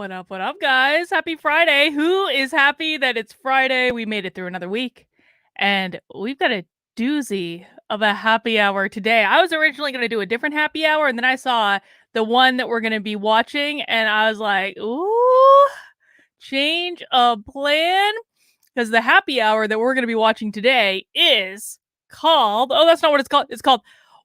What up, guys? Happy Friday. Who is happy that it's Friday? We made it through another week. And we've got a doozy of a happy hour today. I was originally going to do a different happy hour, and then I saw the one that we're going to be watching, and I was like, ooh, change of plan. Because the happy hour that we're going to be watching today is called, oh, that's not what it's called. It's called,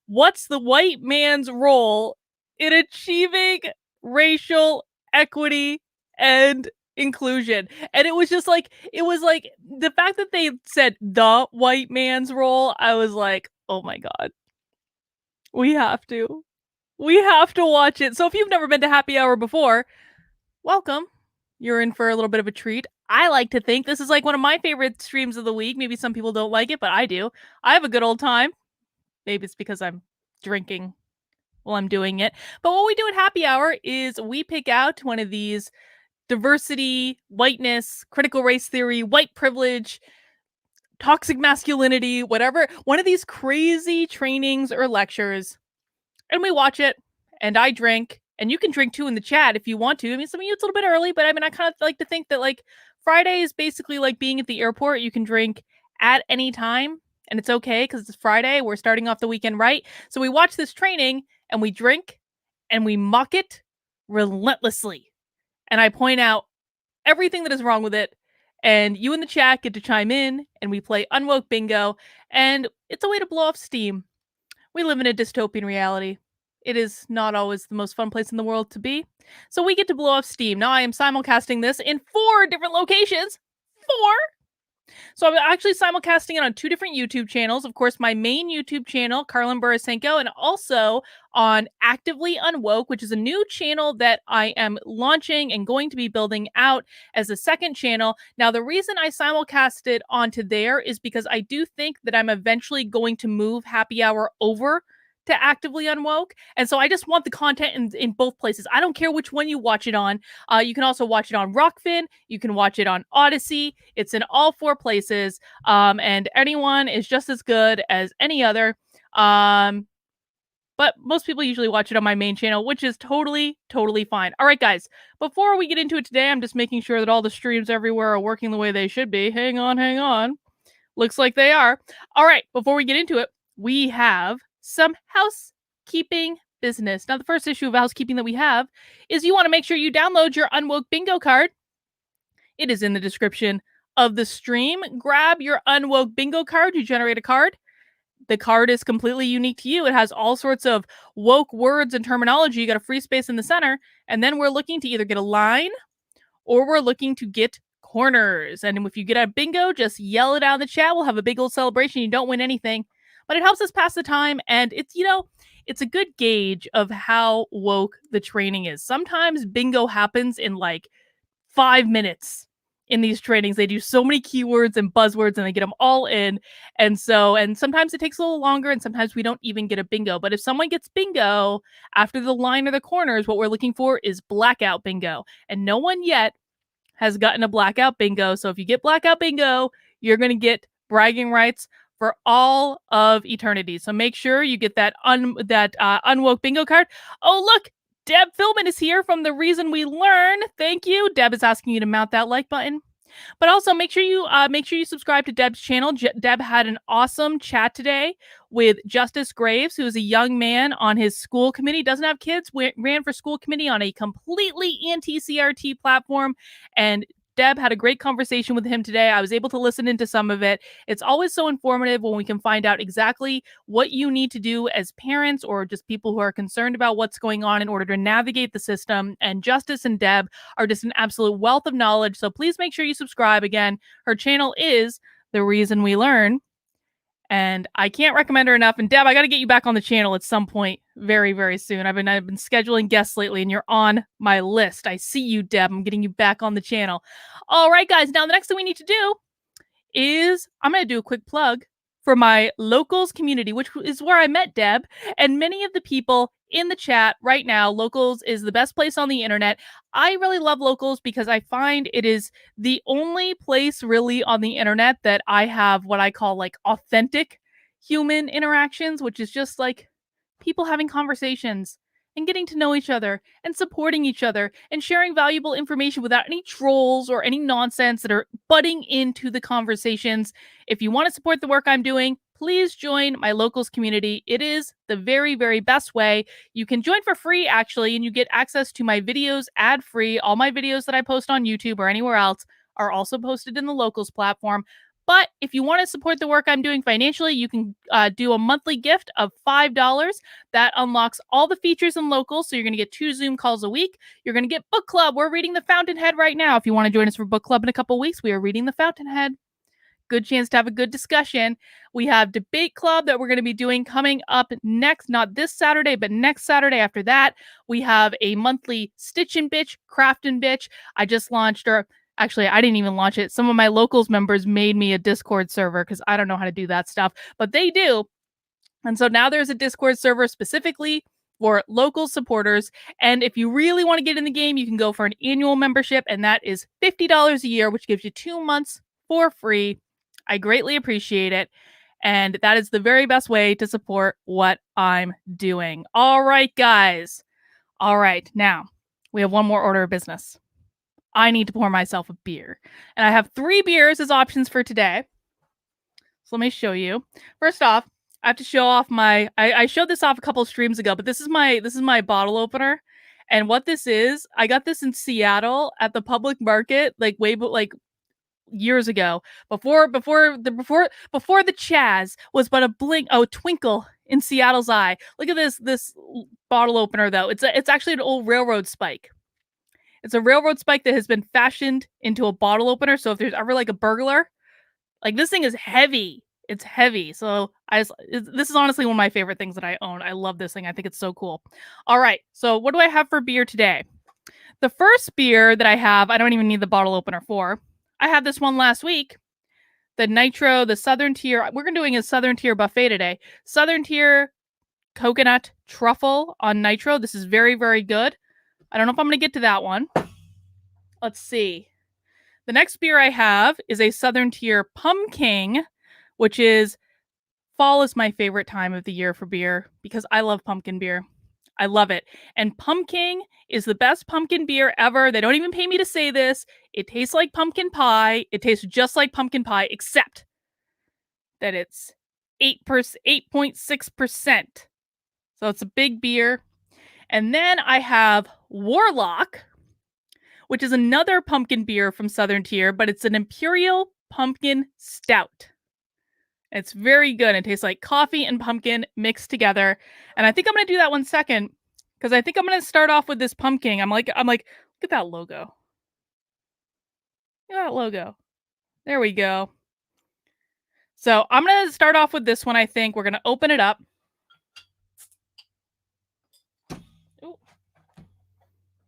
What's the White Man's Role in Achieving Racial Equity and Inclusion? And it was like the fact that they said the white man's role, I was like, oh my God, we have to watch it. So if you've never been to happy hour before, welcome. You're in for a little bit of a treat. I like to think this is like one of my favorite streams of the week. Maybe some people don't like it, but I do. I have a good old time. Maybe it's because I'm drinking while I'm doing it. But what we do at happy hour is we pick out one of these diversity, whiteness, critical race theory, white privilege, toxic masculinity, whatever, one of these crazy trainings or lectures, and we watch it, and I drink, and you can drink too in the chat if you want to. I mean, some of you it's a little bit early, but I mean, I kind of like to think that like Friday is basically like being at the airport. You can drink at any time, and it's okay because it's Friday. We're starting off the weekend right. So we watch this training, and we drink, and we mock it relentlessly. And I point out everything that is wrong with it. And you in the chat get to chime in, and we play Unwoke Bingo. And it's a way to blow off steam. We live in a dystopian reality. It is not always the most fun place in the world to be. So we get to blow off steam. Now I am simulcasting this in 4 different locations. 4? So I'm actually simulcasting it on 2 different YouTube channels. Of course, my main YouTube channel, Carlin Burisenko, and also on Actively Unwoke, which is a new channel that I am launching and going to be building out as a second channel. Now, the reason I simulcast it onto there is because I do think that I'm eventually going to move Happy Hour over to Actively Unwoke. And so I just want the content in both places. I don't care which one you watch it on. You can also watch it on Rockfin. You can watch it on Odyssey. It's in all 4 places. And anyone is just as good as any other. But most people usually watch it on my main channel, which is totally fine. All right, guys, before we get into it today, I'm just making sure that all the streams everywhere are working the way they should be. Hang on. Looks like they are. All right, before we get into it, we have some housekeeping business. Now, the first issue of housekeeping that we have is you want to make sure you download your Unwoke Bingo card. It is in the description of the stream. Grab your Unwoke Bingo card. You generate a card. The card is completely unique to you. It has all sorts of woke words and terminology. You got a free space in the center. And then we're looking to either get a line or we're looking to get corners. And if you get a bingo, just yell it out in the chat. We'll have a big old celebration. You don't win anything, but it helps us pass the time. And it's, it's a good gauge of how woke the training is. Sometimes bingo happens in like 5 minutes. In these trainings, they do so many keywords and buzzwords and they get them all in. And sometimes it takes a little longer and sometimes we don't even get a bingo. But if someone gets bingo after the line or the corners, what we're looking for is blackout bingo. And no one yet has gotten a blackout bingo. So if you get blackout bingo, you're going to get bragging rights for all of eternity. So make sure you get that Unwoke Bingo card. Oh, look, Deb Philman is here from The Reason We Learn. Thank you. Deb is asking you to mount that like button. But also make sure you subscribe to Deb's channel. Deb had an awesome chat today with Justice Graves, who is a young man on his school committee, doesn't have kids, ran for school committee on a completely anti-CRT platform. And Deb had a great conversation with him today. I was able to listen into some of it. It's always so informative when we can find out exactly what you need to do as parents or just people who are concerned about what's going on in order to navigate the system. And Justice and Deb are just an absolute wealth of knowledge. So please make sure you subscribe. Again, her channel is The Reason We Learn. And I can't recommend her enough. And Deb, I got to get you back on the channel at some point very soon. I've been scheduling guests lately, and you're on my list. I see you, Deb. I'm getting you back on the channel. All right, guys. Now, the next thing we need to do is I'm going to do a quick plug for my Locals community, which is where I met Deb. And many of the people in the chat right now, Locals is the best place on the internet. I really love Locals because I find it is the only place really on the internet that I have what I call like authentic human interactions, which is just like people having conversations and getting to know each other and supporting each other and sharing valuable information without any trolls or any nonsense that are butting into the conversations. If you want to support the work I'm doing, please join my locals community. It is the very, very best way. You can join for free, actually, and you get access to my videos ad free. All my videos that I post on YouTube or anywhere else are also posted in the locals platform. But if you want to support the work I'm doing financially, you can do a monthly gift of $5. That unlocks all the features in locals. So you're going to get 2 Zoom calls a week. You're going to get book club. We're reading The Fountainhead right now. If you want to join us for book club in a couple weeks, we are reading The Fountainhead. Good chance to have a good discussion. We have debate club that we're going to be doing coming up next, not this Saturday, but next Saturday after that. We have a monthly Stitch and Bitch, Craft and Bitch. I just launched, or actually, I didn't even launch it. Some of my locals members made me a Discord server because I don't know how to do that stuff, but they do. And so now there's a Discord server specifically for local supporters. And if you really want to get in the game, you can go for an annual membership, and that is $50 a year, which gives you 2 months for free. I greatly appreciate it. And that is the very best way to support what I'm doing. All right, guys. All right. Now we have one more order of business. I need to pour myself a beer. And I have 3 beers as options for today. So let me show you. First off, I have to show off my I showed this off a couple streams ago, but this is my bottle opener. And what this is, I got this in Seattle at the public market, like years ago, before the Chaz was but a twinkle in Seattle's eye. Look at this bottle opener though. It's actually an old railroad spike. It's a railroad spike that has been fashioned into a bottle opener. So if there's ever like a burglar, like this thing is heavy. It's heavy. So this is honestly one of my favorite things that I own. I love this thing. I think it's so cool. All right. So what do I have for beer today? The first beer that I have, I don't even need the bottle opener for. I had this one last week. The Nitro, the Southern Tier. We're doing a Southern Tier buffet today. Southern Tier coconut truffle on Nitro. This is very, very good. I don't know if I'm going to get to that one. Let's see. The next beer I have is a Southern Tier Pumpkin, which is fall is my favorite time of the year for beer because I love pumpkin beer. I love it. And pumpkin is the best pumpkin beer ever. They don't even pay me to say this. It tastes like pumpkin pie. It tastes just like pumpkin pie, except that it's 8.6%. So it's a big beer. And then I have Warlock, which is another pumpkin beer from Southern Tier, but it's an Imperial Pumpkin Stout. It's very good. It tastes like coffee and pumpkin mixed together. And I think I'm going to do that one second because I think I'm going to start off with this pumpkin. I'm like, look at that logo. Look at that logo. There we go. So I'm going to start off with this one, I think. We're going to open it up. Ooh.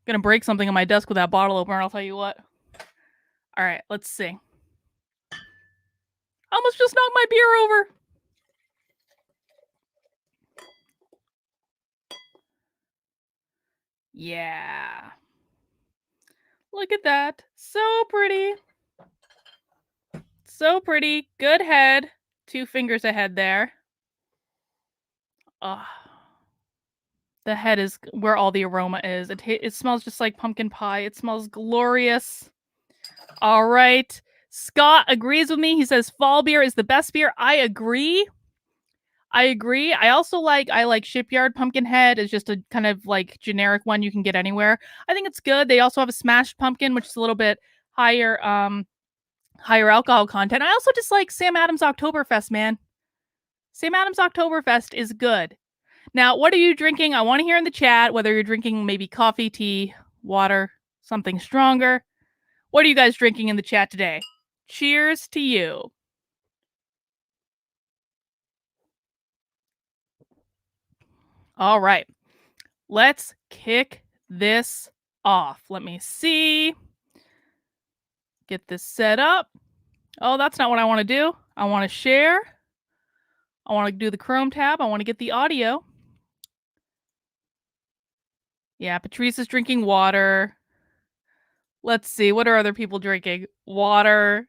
Going to break something on my desk with that bottle opener, I'll tell you what. All right, let's see. Almost just knocked my beer over. Yeah. Look at that. So pretty. So pretty. Good head. 2 fingers ahead there. Oh. The head is where all the aroma is. It smells just like pumpkin pie. It smells glorious. All right. Scott agrees with me. He says fall beer is the best beer. I agree. I also like Shipyard Pumpkinhead. It's just a kind of like generic one you can get anywhere. I think it's good. They also have a smashed pumpkin, which is a little bit higher alcohol content. I also just like Sam Adams Oktoberfest, man. Sam Adams Oktoberfest is good. Now, what are you drinking? I want to hear in the chat whether you're drinking maybe coffee, tea, water, something stronger. What are you guys drinking in the chat today? Cheers to you. All right. Let's kick this off. Let me see. Get this set up. Oh, that's not what I want to do. I want to share. I want to do the Chrome tab. I want to get the audio. Yeah, Patrice is drinking water. Let's see. What are other people drinking? Water.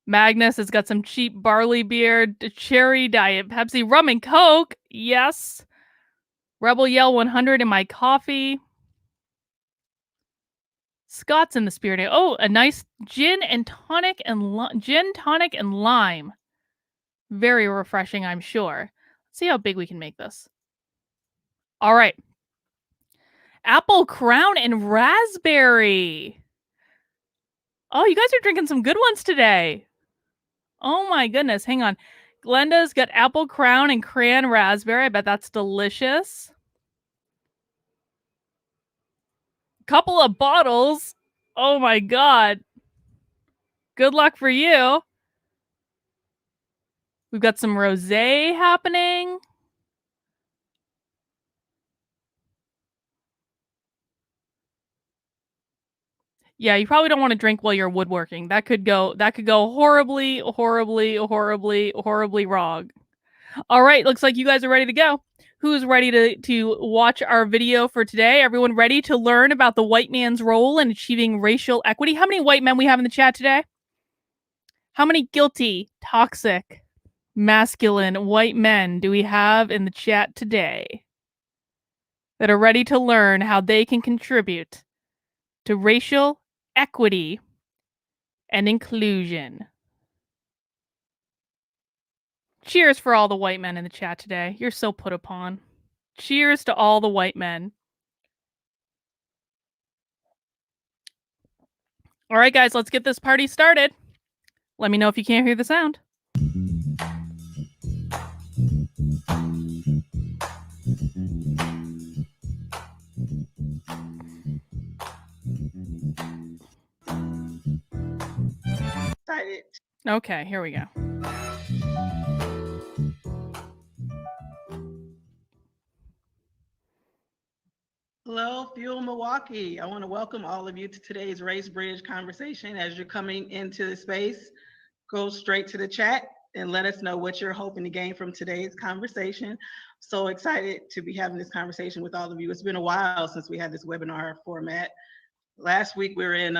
Magnus has got some cheap barley beer, cherry, diet Pepsi, rum and Coke. Yes. Rebel Yell 100 in my coffee. Scott's in the spirit. Oh, a nice gin tonic and lime. Very refreshing, I'm sure. Let's see how big we can make this. All right. Apple Crown and raspberry. Oh, you guys are drinking some good ones today. Oh my goodness. Hang on. Glenda's got Apple Crown and cran raspberry. I bet that's delicious. Couple of bottles. Oh my god. Good luck for you. We've got some rosé happening. Yeah, you probably don't want to drink while you're woodworking. That could go horribly, horribly, horribly, horribly wrong. All right, looks like you guys are ready to go. Who's ready to watch our video for today? Everyone ready to learn about the white man's role in achieving racial equity? How many white men we have in the chat today? How many guilty, toxic, masculine white men do we have in the chat today that are ready to learn how they can contribute to racial equity and inclusion? Cheers for all the white men in the chat today. You're so put upon. Cheers to all the white men. All right, guys, let's get this party started. Let me know if you can't hear the sound. Excited. Okay, here we go. Hello, Fuel Milwaukee. I want to welcome all of you to today's Race Bridge conversation. As you're coming into the space, go straight to the chat and let us know what you're hoping to gain from today's conversation. So excited to be having this conversation with all of you. It's been a while since we had this webinar format. Last week we were in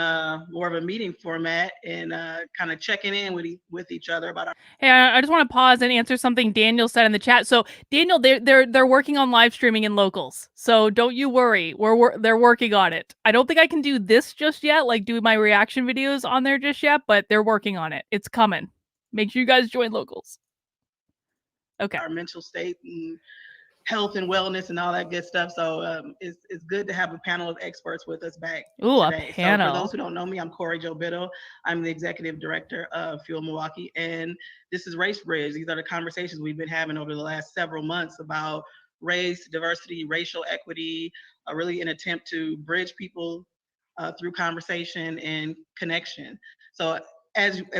more of a meeting format and kind of checking in with each other about our. Hey, I just want to pause and answer something Daniel said in the chat. So Daniel, they're working on live streaming in locals, so don't you worry. They're working on it. I don't think I can do this just yet, like do my reaction videos on there just yet, but they're working on it. It's coming. Make sure you guys join locals. Okay. Our mental state and health and wellness and all that good stuff. So it's good to have a panel of experts with us back today. A panel. So for those who don't know me, I'm Corey Jo Biddle. I'm the executive director of Fuel Milwaukee, and this is Race Bridge. These are the conversations we've been having over the last several months about race, diversity, racial equity, really an attempt to bridge people through conversation and connection. So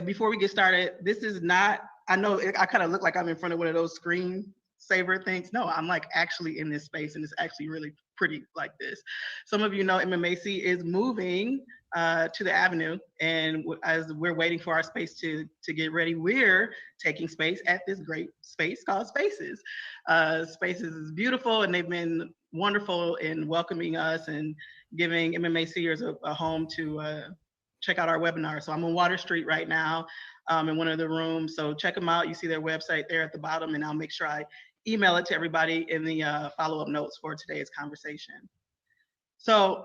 before we get started, this is not, I know I kind of look like I'm in front of one of those screen saver things. No, I'm like actually in this space, and it's actually really pretty like this. Some of you know MMAC is moving to the Avenue, and as we're waiting for our space to get ready, we're taking space at this great space called Spaces. Spaces is beautiful, and they've been wonderful in welcoming us and giving MMACers a home to check out our webinar. So I'm on Water Street right now in one of the rooms. So check them out. You see their website there at the bottom, and I'll make sure I email it to everybody in the follow-up notes for today's conversation. So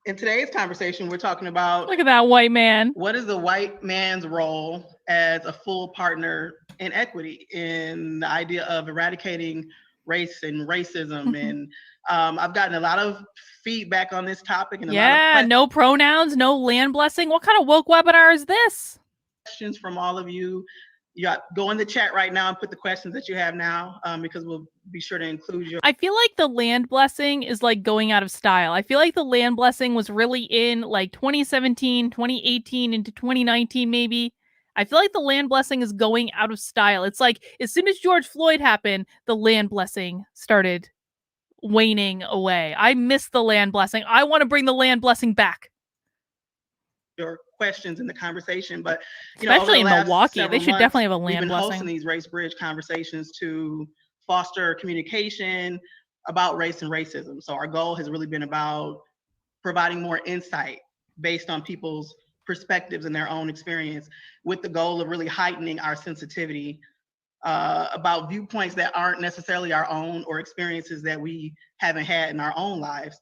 in today's conversation, we're talking about— look at that white man. What is the white man's role as a full partner in equity in the idea of eradicating race and racism? And I've gotten a lot of feedback on this topic. And no pronouns, no land blessing. What kind of woke webinar is this? Questions from all of you. Go in the chat right now and put the questions that you have now, because we'll be sure to include your— I feel like the land blessing is like going out of style. I feel like the land blessing was really in like 2017, 2018 into 2019 maybe. I feel like the land blessing is going out of style. It's like as soon as George Floyd happened, the land blessing started waning away. I miss the land blessing. I want to bring the land blessing back. Your questions in the conversation, but especially in Milwaukee, they should definitely have a land blessing. We've been blessing. hosting these Race Bridge conversations to foster communication about race and racism. So our goal has really been about providing more insight based on people's perspectives and their own experience, with the goal of really heightening our sensitivity about viewpoints that aren't necessarily our own or experiences that we haven't had in our own lives.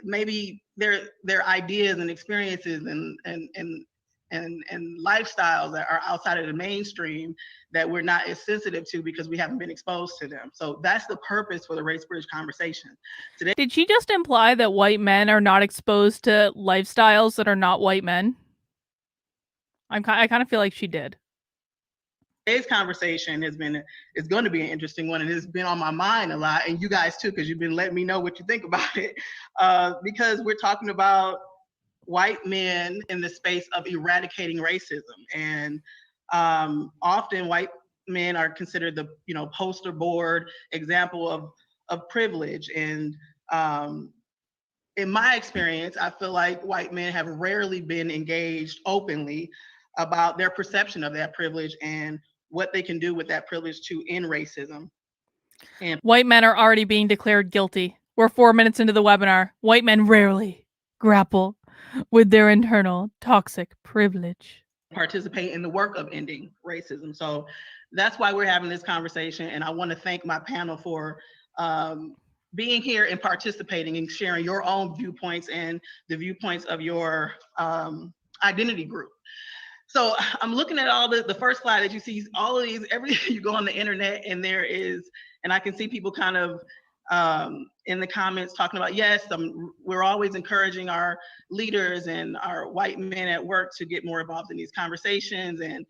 Maybe their ideas and experiences and lifestyles that are outside of the mainstream that we're not as sensitive to because we haven't been exposed to them. So that's the purpose for the Race Bridge conversation today. Did she just imply that white men are not exposed to lifestyles that are not white men? I kind of feel like she did. Today's conversation is going to be an interesting one, and it's been on my mind a lot, and you guys too, because you've been letting me know what you think about it. Because we're talking about white men in the space of eradicating racism, and often white men are considered the poster board example of privilege. And in my experience, I feel like white men have rarely been engaged openly about their perception of that privilege and what they can do with that privilege to end racism. And white men are already being declared guilty. We're 4 minutes into the webinar. White men rarely grapple with their internal toxic privilege. Participate in the work of ending racism. So that's why we're having this conversation. And I want to thank my panel for being here and participating and sharing your own viewpoints and the viewpoints of your identity group. So I'm looking at all the first slide that you see, all of these, you go on the internet and there is, and I can see people kind of in the comments talking about, yes, we're always encouraging our leaders and our white men at work to get more involved in these conversations and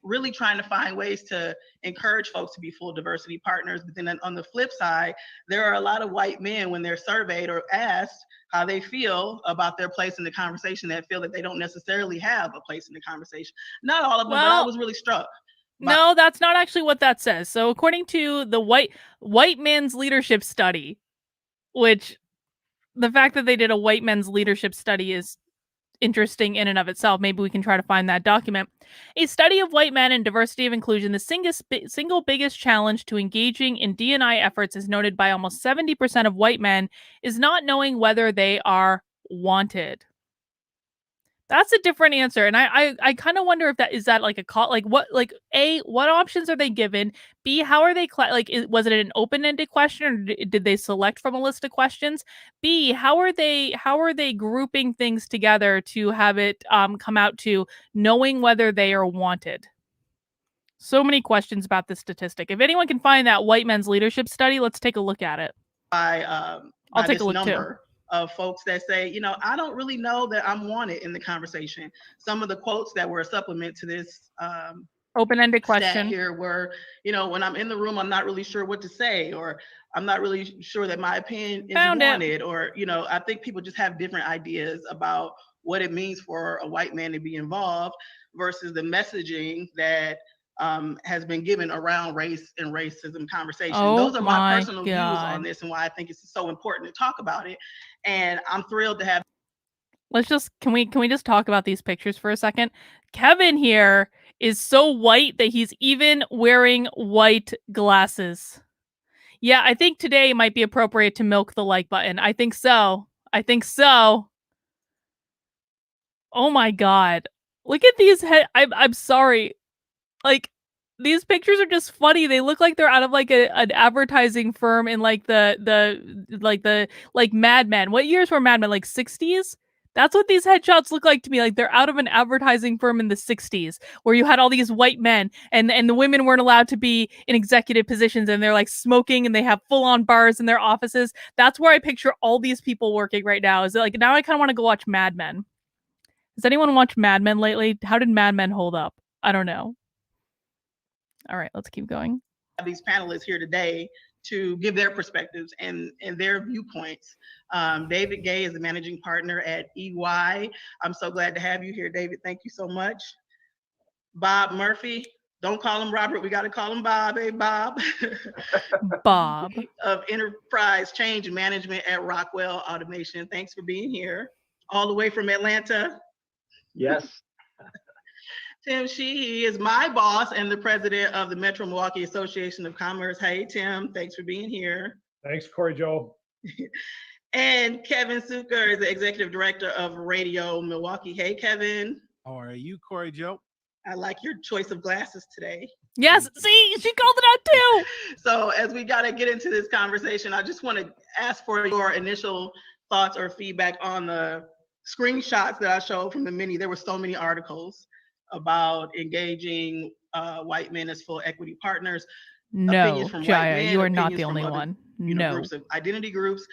really trying to find ways to encourage folks to be full diversity partners. But then on the flip side, there are a lot of white men when they're surveyed or asked how they feel about their place in the conversation that feel that they don't necessarily have a place in the conversation. Not all of them, but I was really struck. No, that's not actually what that says. So according to the white men's leadership study, which the fact that they did a white men's leadership study is interesting in and of itself. Maybe we can try to find that document. A study of white men and diversity of inclusion, the single biggest challenge to engaging in D&I efforts, is noted by almost 70% of white men, is not knowing whether they are wanted. That's a different answer, and I kind of wonder if that is that like a call, like what, like A, what options are they given? B, how are they was it an open-ended question, or did they select from a list of questions? B, how are they grouping things together to have it come out to knowing whether they are wanted? So many questions about this statistic. If anyone can find that white men's leadership study, let's take a look at it. I'll take a look too. Of folks that say, I don't really know that I'm wanted in the conversation. Some of the quotes that were a supplement to this open-ended question here were, when I'm in the room, I'm not really sure what to say, or I'm not really sure that my opinion is wanted, or, I think people just have different ideas about what it means for a white man to be involved versus the messaging that has been given around race and racism conversation. Those are my personal views on this and why I think it's so important to talk about it. And I'm thrilled to have. Can we just talk about these pictures for a second? Kevin here is so white that he's even wearing white glasses. Yeah, I think today might be appropriate to milk the like button. I think so. Oh my god. Look at these I'm sorry. Like, these pictures are just funny. They look like they're out of like an advertising firm in like the Mad Men. What years were Mad Men? Like 60s? That's what these headshots look like to me. Like they're out of an advertising firm in the 60s where you had all these white men and the women weren't allowed to be in executive positions and they're like smoking and they have full-on bars in their offices. That's where I picture all these people working right now. Is it like now I kind of want to go watch Mad Men. Has anyone watched Mad Men lately? How did Mad Men hold up? I don't know. All right, let's keep going. These panelists here today to give their perspectives and their viewpoints. David Gay is the managing partner at EY. I'm so glad to have you here, David. Thank you so much. Bob Murphy, don't call him Robert. We got to call him Bob. Hey, Bob. Bob. Of Enterprise Change Management at Rockwell Automation. Thanks for being here. All the way from Atlanta. Yes. Tim Sheehy is my boss and the president of the Metro Milwaukee Association of Commerce. Hey, Tim, thanks for being here. Thanks, Corey Joe. And Kevin Suker is the executive director of Radio Milwaukee. Hey, Kevin. How are you, Corey Joe? I like your choice of glasses today. Yes, see, she called it out too. So as we got to get into this conversation, I just want to ask for your initial thoughts or feedback on the screenshots that I showed from the mini. There were so many articles about engaging white men as full equity partners, opinions No, from white Jaya, men, you are not opinions the from only other, one. you know, No. groups of identity groups.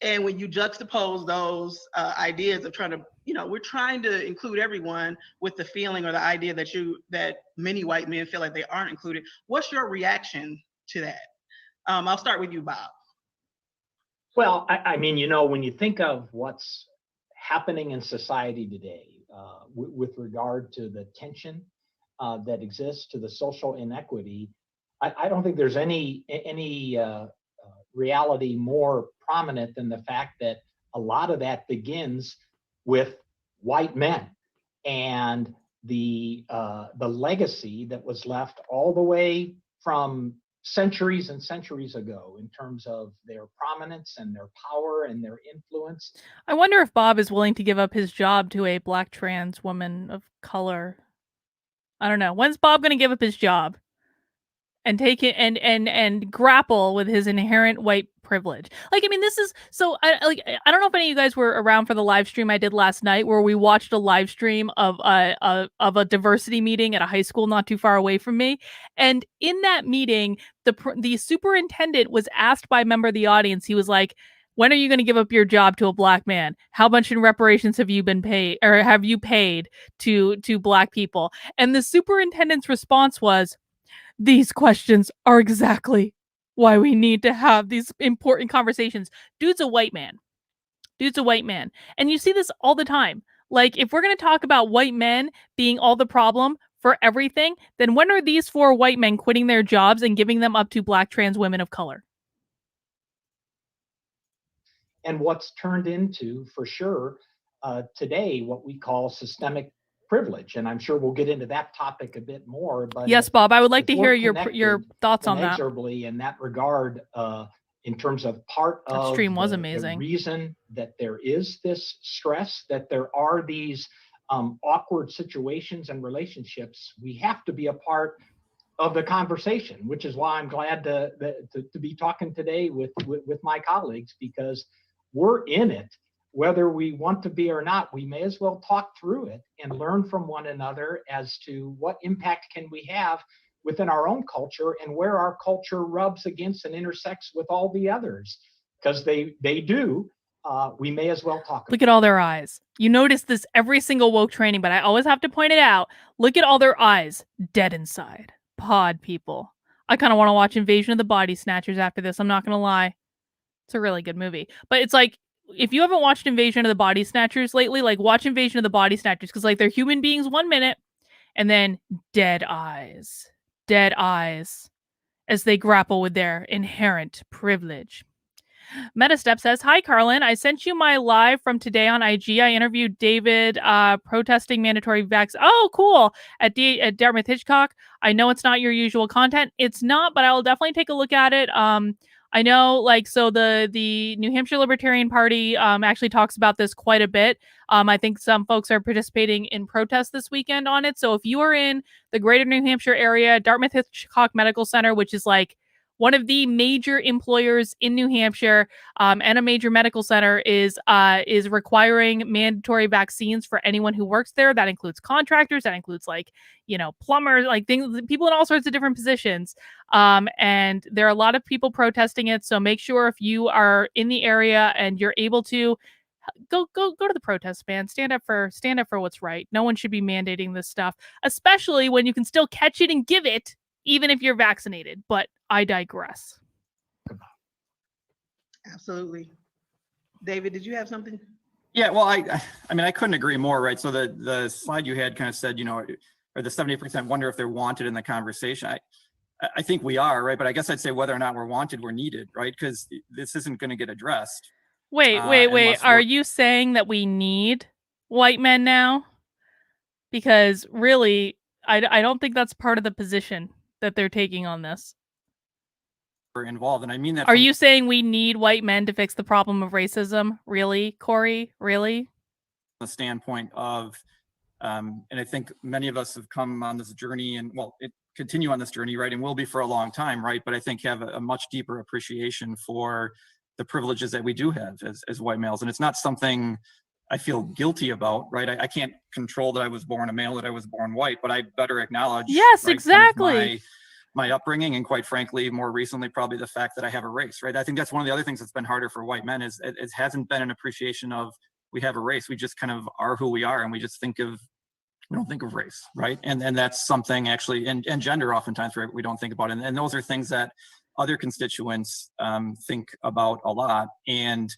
And when you juxtapose those ideas of trying to, you know, we're trying to include everyone with the feeling or the idea that many white men feel like they aren't included. What's your reaction to that? I'll start with you, Bob. Well, I mean, you know, when you think of what's happening in society today with regard to the tension that exists, to the social inequity, I don't think there's any reality more prominent than the fact that a lot of that begins with white men and the legacy that was left all the way from centuries and centuries ago in terms of their prominence and their power and their influence. I wonder if Bob is willing to give up his job to a black trans woman of color. I don't know. When's Bob going to give up his job and take it and grapple with his inherent white privilege? Like, I mean, this is so. I don't know if any of you guys were around for the live stream I did last night, where we watched a live stream of a diversity meeting at a high school not too far away from me. And in that meeting, the superintendent was asked by a member of the audience. He was like, when are you going to give up your job to a black man? How much in reparations have you been paid, or have you paid to black people? And the superintendent's response was, these questions are exactly why we need to have these important conversations. Dude's a white man. Dude's a white man. And you see this all the time. Like, if we're going to talk about white men being all the problem for everything, then when are these four white men quitting their jobs and giving them up to black trans women of color? And what's turned into, for sure, today, what we call systemic privilege. And I'm sure we'll get into that topic a bit more. But yes, Bob, I would like to hear your thoughts on that. Inexorably in that regard, in terms of part of stream was amazing. The reason that there is this stress, that there are these awkward situations and relationships, we have to be a part of the conversation, which is why I'm glad to be talking today with my colleagues, because we're in it. Whether we want to be or not, we may as well talk through it and learn from one another as to what impact can we have within our own culture and where our culture rubs against and intersects with all the others, because they do. We may as well talk. Look at all their eyes. You notice this every single woke training, but I always have to point it out. Look at all their eyes, dead inside. Pod people. I kind of want to watch Invasion of the Body Snatchers after this. I'm not going to lie. It's a really good movie. But it's like, if you haven't watched Invasion of the Body Snatchers lately, like, watch Invasion of the Body Snatchers, because like they're human beings 1 minute and then dead eyes as they grapple with their inherent privilege. Metastep says, hi, Carlin. I sent you my live from today on IG. I interviewed David protesting mandatory vaccine. Oh, cool. At Dartmouth Hitchcock. I know it's not your usual content. It's not, but I will definitely take a look at it. I know, like, so the New Hampshire Libertarian Party actually talks about this quite a bit. I think some folks are participating in protests this weekend on it. So if you are in the greater New Hampshire area, Dartmouth Hitchcock Medical Center, which is like one of the major employers in New Hampshire, and a major medical center, is requiring mandatory vaccines for anyone who works there. That includes contractors. That includes, like, you know, plumbers, like things, people in all sorts of different positions. And there are a lot of people protesting it. So make sure, if you are in the area and you're able to, go to the protest, man. Stand up for what's right. No one should be mandating this stuff, especially when you can still catch it and give it, even if you're vaccinated. But I digress. Absolutely. David, did you have something? Yeah, well, I mean, I couldn't agree more, right? So the slide you had kind of said, you know, or the 70% wonder if they're wanted in the conversation. I think we are, right? But I guess I'd say whether or not we're wanted, we're needed, right? Because this isn't going to get addressed. Wait. Are you saying that we need white men now? Because really, I don't think that's part of the position that they're taking on this. We're involved, and I mean that. Are you saying we need white men to fix the problem of racism? Really, Corey? Really? The standpoint of And I think many of us have come on this journey and continue on this journey, right? And will be for a long time, right? But I think have a much deeper appreciation for the privileges that we do have as white males. And it's not something I feel guilty about, right? I can't control that I was born a male, that I was born white, but I better acknowledge, Yes, right, exactly. kind of my upbringing, and quite frankly, more recently, probably the fact that I have a race, right? I think that's one of the other things that's been harder for white men is it hasn't been an appreciation of we have a race. We just kind of are who we are, and we just we don't think of race, right? And that's something actually, and gender oftentimes, right, we don't think about it. And those are things that other constituents think about a lot. And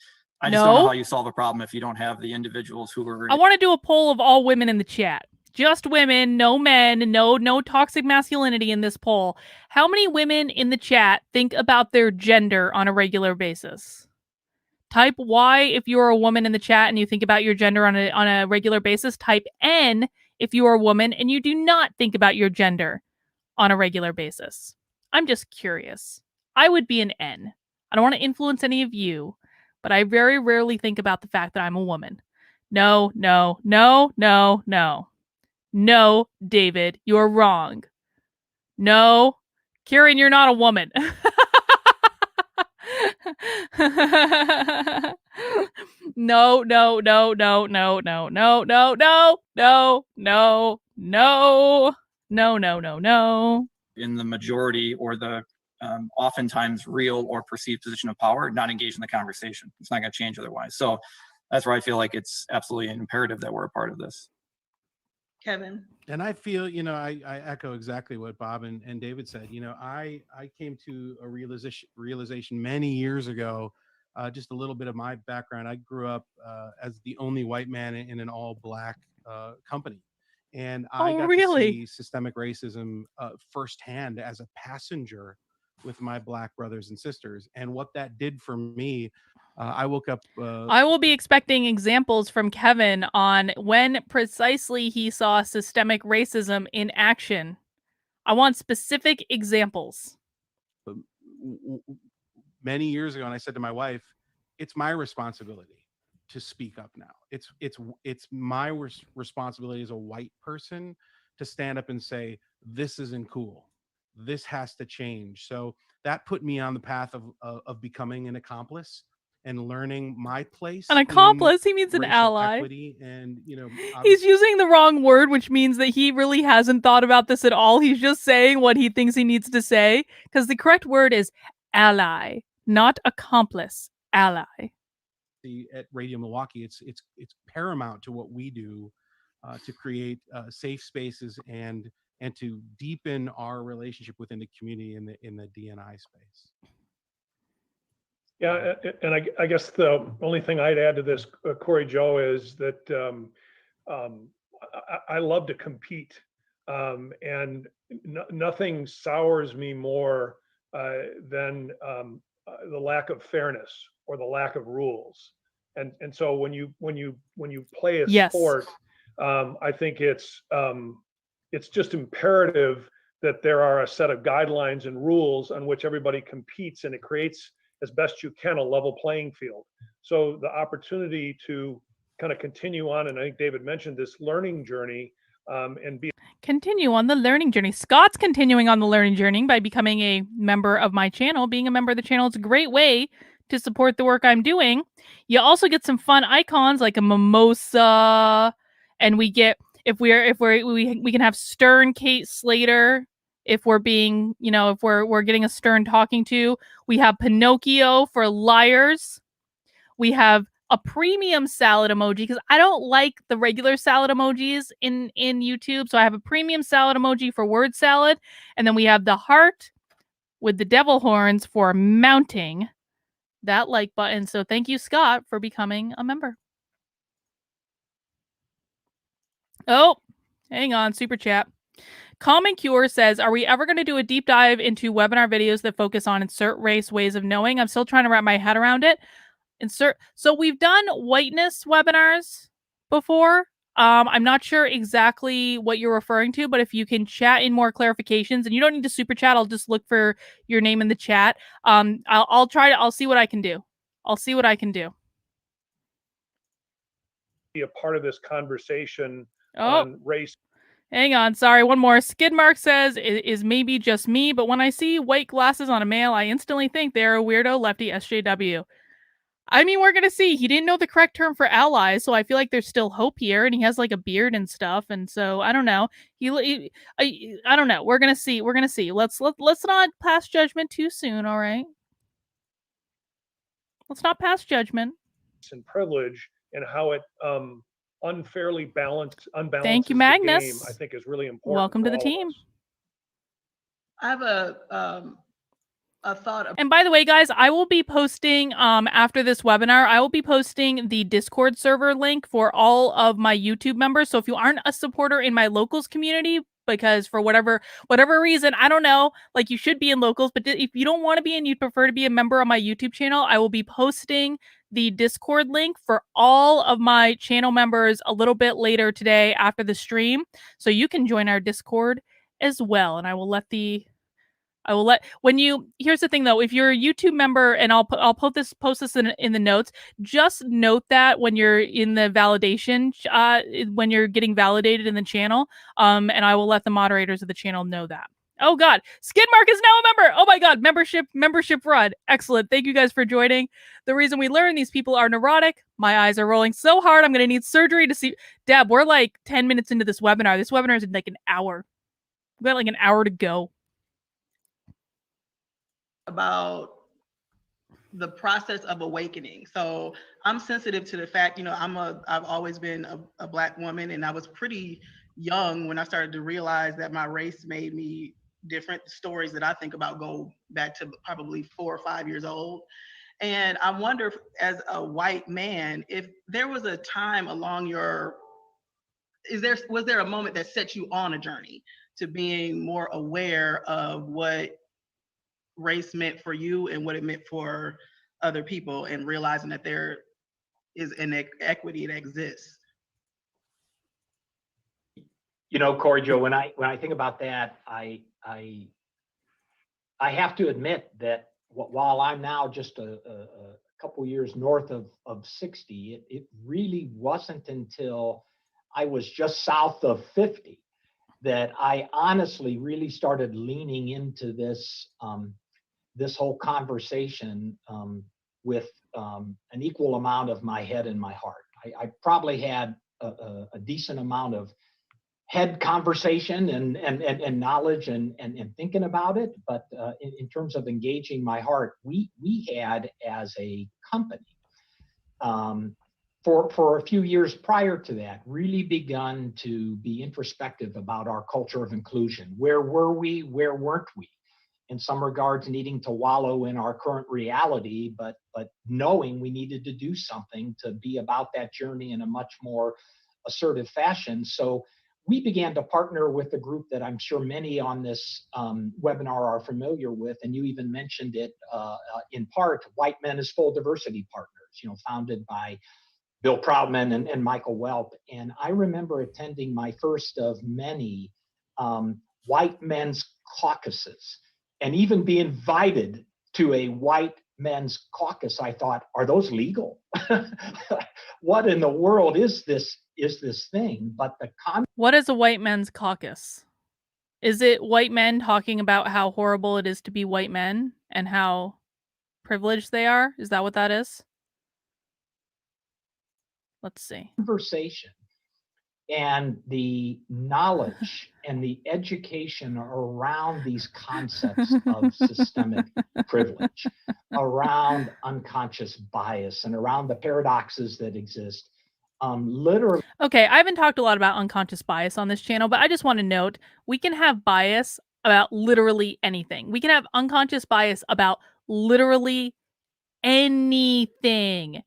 I just don't know how you solve a problem if you don't have the individuals who are. I want to do a poll of all women in the chat. Just women, no men, no toxic masculinity in this poll. How many women in the chat think about their gender on a regular basis? Type Y if you're a woman in the chat and you think about your gender on a regular basis. Type N if you are a woman and you do not think about your gender on a regular basis. I'm just curious. I would be an N. I don't want to influence any of you, but I very rarely think about the fact that I'm a woman. No, no, no, no, no. No, David, you're wrong. No, Kieran, you're not a woman. No, no, no, no, no, no, no, no, no, no, no, no, no, no, no, no. In the majority or the oftentimes real or perceived position of power, not engage in the conversation. It's not going to change otherwise. So that's where I feel like it's absolutely imperative that we're a part of this. Kevin. And I feel, I echo exactly what Bob and David said. I came to a realization many years ago. Just a little bit of my background. I grew up as the only white man in an all-black company. And I got to see systemic racism firsthand as a passenger with my black brothers and sisters. And what that did for me, I woke up. I will be expecting examples from Kevin on when precisely he saw systemic racism in action. I want specific examples. Many years ago, and I said to my wife, it's my responsibility to speak up now. It's my responsibility as a white person to stand up and say, this isn't cool. This has to change. So that put me on the path of becoming an accomplice and learning my place. An accomplice? He means an ally. Equity and, he's using the wrong word, which means that he really hasn't thought about this at all. He's just saying what he thinks he needs to say, because the correct word is ally, not accomplice. Ally. At Radio Milwaukee, it's paramount to what we do to create safe spaces and to deepen our relationship within the community in the D&I space. Yeah, and I guess the only thing I'd add to this, Corey Joe, is that I love to compete, and nothing sours me more than the lack of fairness or the lack of rules. And so when you play a sport, I think it's just imperative that there are a set of guidelines and rules on which everybody competes, and it creates, as best you can, a level playing field. So the opportunity to kind of continue on, and I think David mentioned this learning journey, and continue on the learning journey. Scott's continuing on the learning journey by becoming a member of my channel. Being a member of the channel is a great way to support the work I'm doing. You also get some fun icons like a mimosa, and we get we can have stern Kate Slater if we're being, if we're getting a stern talking to. We have Pinocchio for liars. We have a premium salad emoji because I don't like the regular salad emojis in YouTube. So I have a premium salad emoji for word salad. And then we have the heart with the devil horns for mounting that like button. So thank you, Scott, for becoming a member. Oh, hang on. Super chat. Common Cure says, are we ever going to do a deep dive into webinar videos that focus on insert race ways of knowing? I'm still trying to wrap my head around it. So we've done whiteness webinars before. I'm not sure exactly what you're referring to, but if you can chat in more clarifications, and you don't need to super chat, I'll just look for your name in the chat. I'll see what I can do. Be a part of this conversation. on race. Hang on, sorry, one more. Skidmark says, is maybe just me, but when I see white glasses on a male, I instantly think they're a weirdo lefty SJW. I mean, we're gonna see. He didn't know the correct term for allies, so I feel like there's still hope here, and he has like a beard and stuff, and so I don't know. I don't know. We're gonna see. We're gonna see. Let's not pass judgment too soon. All right. Let's not pass judgment. And privilege and how it unfairly unbalances Thank you, the Magnus. game, I think is really important. Welcome to the for all of team. us. I have a thought. And by the way, guys, I will be posting after this webinar, I will be posting the Discord server link for all of my YouTube members. So if you aren't a supporter in my locals community, because for whatever reason, I don't know, like you should be in locals, but if you don't want to be and you prefer to be a member on my YouTube channel, I will be posting the Discord link for all of my channel members a little bit later today after the stream. So you can join our Discord as well. And I will let here's the thing though, if you're a YouTube member, and I'll post this in the notes, just note that when you're in the validation, when you're getting validated in the channel, and I will let the moderators of the channel know that. Oh God, Skidmark is now a member. Oh my God, membership run. Excellent. Thank you guys for joining. The reason we learn these people are neurotic. My eyes are rolling so hard. I'm going to need surgery to see. Deb, we're like 10 minutes into this webinar. This webinar is in like an hour. We've got like an hour to go. About the process of awakening. So I'm sensitive to the fact, I've always been a Black woman, and I was pretty young when I started to realize that my race made me different. The stories that I think about go back to probably 4 or 5 years old. And I wonder, as a white man, if there was a time along was there a moment that set you on a journey to being more aware of what race meant for you and what it meant for other people, and realizing that there is an equity that exists? Corey Joe, when I think about that, I have to admit that while I'm now just a couple years north of 60, it really wasn't until I was just south of 50 that I honestly really started leaning into this whole conversation with an equal amount of my head and my heart. I probably had a decent amount of head conversation and knowledge and thinking about it, but in terms of engaging my heart, we had, as a company, for a few years prior to that, really begun to be introspective about our culture of inclusion. Where were we? Where weren't we? In some regards, needing to wallow in our current reality, but knowing we needed to do something to be about that journey in a much more assertive fashion. So we began to partner with a group that I'm sure many on this webinar are familiar with, and you even mentioned it in part, White Men as Full Diversity Partners, founded by Bill Proudman and Michael Welp. And I remember attending my first of many white men's caucuses, and even be invited to a white men's caucus. I thought, are those legal? What in the world is this thing? But what is a white men's caucus? Is it white men talking about how horrible it is to be white men and how privileged they are? Is that what that is? Let's see. Conversation and the knowledge and the education around these concepts of systemic privilege, around unconscious bias, and around the paradoxes that exist. Literally. Okay, I haven't talked a lot about unconscious bias on this channel, but I just want to note, we can have bias about literally anything. We can have unconscious bias about literally anything.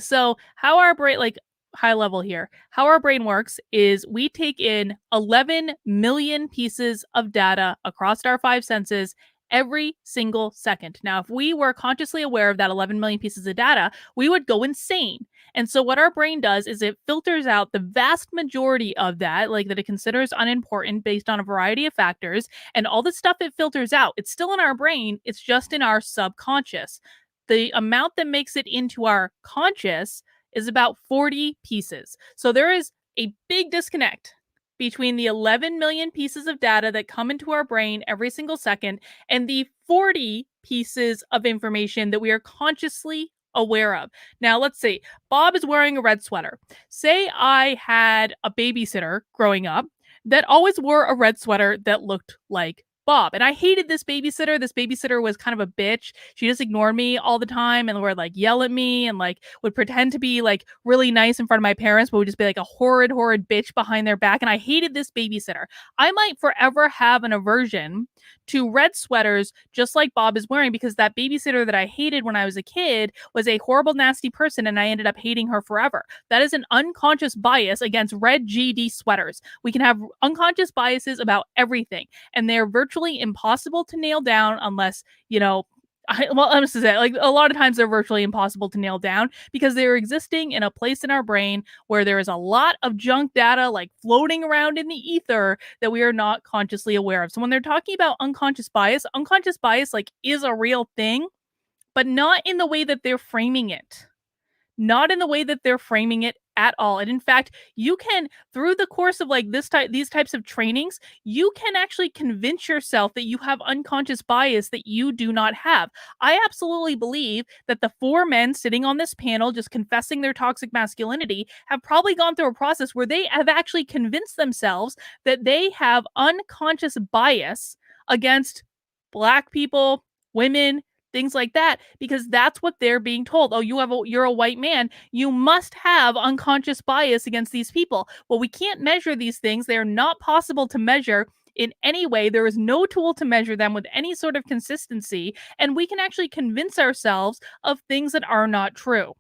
So how our brain, like high level here, how our brain works is we take in 11 million pieces of data across our 5 senses every single second. Now, if we were consciously aware of that 11 million pieces of data, we would go insane. And so what our brain does is it filters out the vast majority of that, like that it considers unimportant based on a variety of factors. And all the stuff it filters out, it's still in our brain, it's just in our subconscious. The amount that makes it into our conscious is about 40 pieces. So there is a big disconnect between the 11 million pieces of data that come into our brain every single second and the 40 pieces of information that we are consciously aware of. Now, let's see. Bob is wearing a red sweater. Say I had a babysitter growing up that always wore a red sweater that looked like Bob. And I hated this babysitter. This babysitter was kind of a bitch. She just ignored me all the time and would like yell at me and like would pretend to be like really nice in front of my parents, but would just be like a horrid bitch behind their back. And I hated this babysitter. I might forever have an aversion to red sweaters just like Bob is wearing because that babysitter that I hated when I was a kid was a horrible, nasty person and I ended up hating her forever. That is an unconscious bias against red GD sweaters. We can have unconscious biases about everything and they're virtually impossible to nail down unless, I'm just to say, like a lot of times they're virtually impossible to nail down because they're existing in a place in our brain where there is a lot of junk data like floating around in the ether that we are not consciously aware of. So when they're talking about unconscious bias like is a real thing, but not in the way that they're framing it. Not in the way that they're framing it at all. And in fact, you can, through the course of like these types of trainings, you can actually convince yourself that you have unconscious bias that you do not have. I absolutely believe that the 4 men sitting on this panel just confessing their toxic masculinity have probably gone through a process where they have actually convinced themselves that they have unconscious bias against Black people, women, things like that, because that's what they're being told. Oh, you're a white man. You must have unconscious bias against these people. Well, we can't measure these things. They are not possible to measure in any way. There is no tool to measure them with any sort of consistency. And we can actually convince ourselves of things that are not true.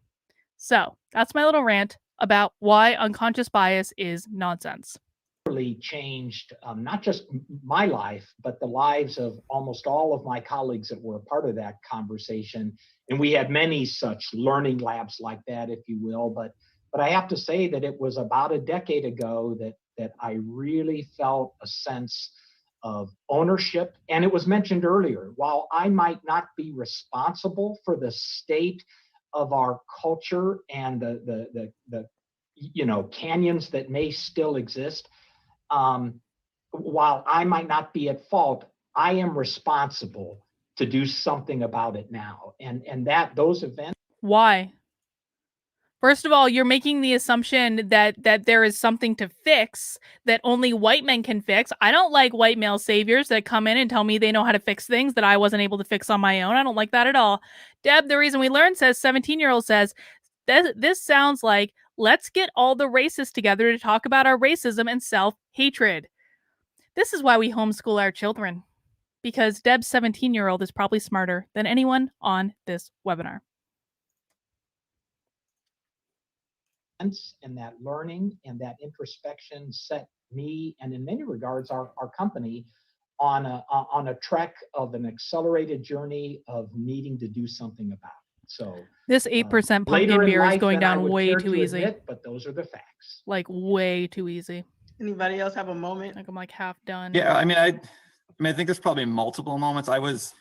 So that's my little rant about why unconscious bias is nonsense. Changed not just my life, but the lives of almost all of my colleagues that were a part of that conversation. And we had many such learning labs like that, if you will. But I have to say that it was about a decade ago that I really felt a sense of ownership. And it was mentioned earlier, while I might not be responsible for the state of our culture and the canyons that may still exist, while I might not be at fault, I am responsible to do something about it now. And that those events. Why? First of all, you're making the assumption that there is something to fix that only white men can fix. I don't like white male saviors that come in and tell me they know how to fix things that I wasn't able to fix on my own. I don't like that at all. Deb, the reason we learn says 17-year-old says, this sounds like let's get all the racists together to talk about our racism and self-hatred. This is why we homeschool our children, because Deb's 17-year-old is probably smarter than anyone on this webinar. And that learning and that introspection set me, and in many regards, our company, on a trek of an accelerated journey of needing to do something about it. So this 8% pumpkin beer is going down way too easy. Admit, but those are the facts. Like way too easy. Anybody else have a moment? Like I'm like half done. Yeah, I think there's probably multiple moments. I was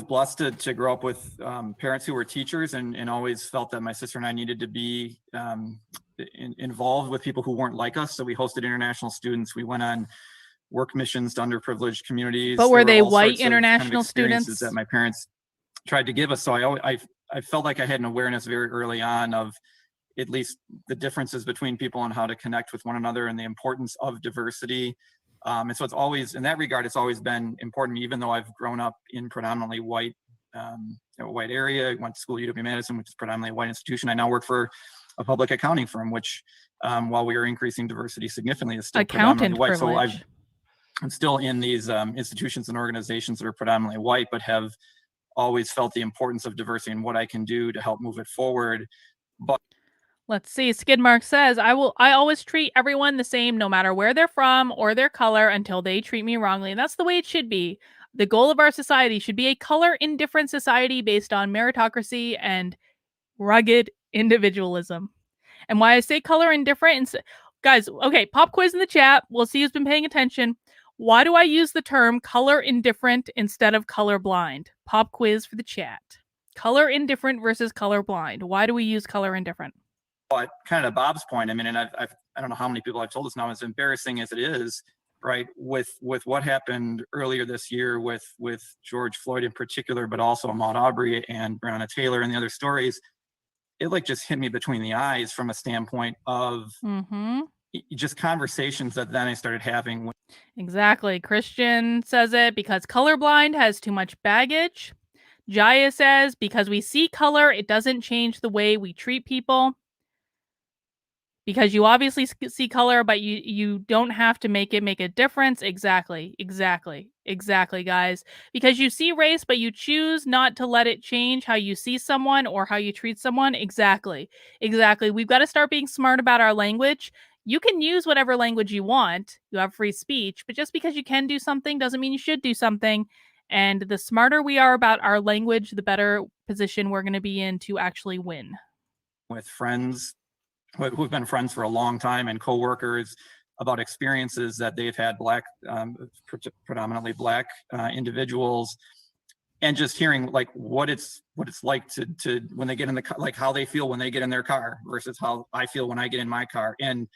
blessed to grow up with parents who were teachers and always felt that my sister and I needed to be involved with people who weren't like us. So we hosted international students. We went on work missions to underprivileged communities. But were they white international students? That my parents tried to give us. So I felt like I had an awareness very early on of at least the differences between people and how to connect with one another and the importance of diversity. And so it's always, in that regard, it's always been important, even though I've grown up in predominantly white, white area. I went to school at UW-Madison, which is predominantly a white institution. I now work for a public accounting firm, which, while we are increasing diversity significantly, is still predominantly white. Privilege. So I'm still in these institutions and organizations that are predominantly white, but have always felt the importance of diversity and what I can do to help move it forward. But let's see. Skidmark says, I always treat everyone the same, no matter where they're from or their color, until they treat me wrongly. And that's the way it should be. The goal of our society should be a color indifferent society based on meritocracy and rugged individualism. And why I say color indifferent, guys, okay, pop quiz in the chat. We'll see who's been paying attention. Why do I use the term color indifferent instead of color blind? Pop quiz for the chat. Color indifferent versus color blind. Why do we use color indifferent? But kind of Bob's point, I mean, and I've I don't know how many people I've told this now, as embarrassing as it is, right, with what happened earlier this year with George Floyd in particular, but also Ahmaud Arbery and Breonna Taylor and the other stories, it like just hit me between the eyes from a standpoint of just conversations that then I started having. Exactly. Christian says it because colorblind has too much baggage. Jaya says because we see color, it doesn't change the way we treat people. Because you obviously see color, but you don't have to make a difference. Exactly, guys. Because you see race, but you choose not to let it change how you see someone or how you treat someone. Exactly. We've got to start being smart about our language. You can use whatever language you want. You have free speech, but just because you can do something doesn't mean you should do something. And the smarter we are about our language, the better position we're going to be in to actually win. With friends who've been friends for a long time and coworkers about experiences that they've had, predominantly black individuals, and just hearing like what it's like to when they get in the car, like how they feel when they get in their car versus how I feel when I get in my car. And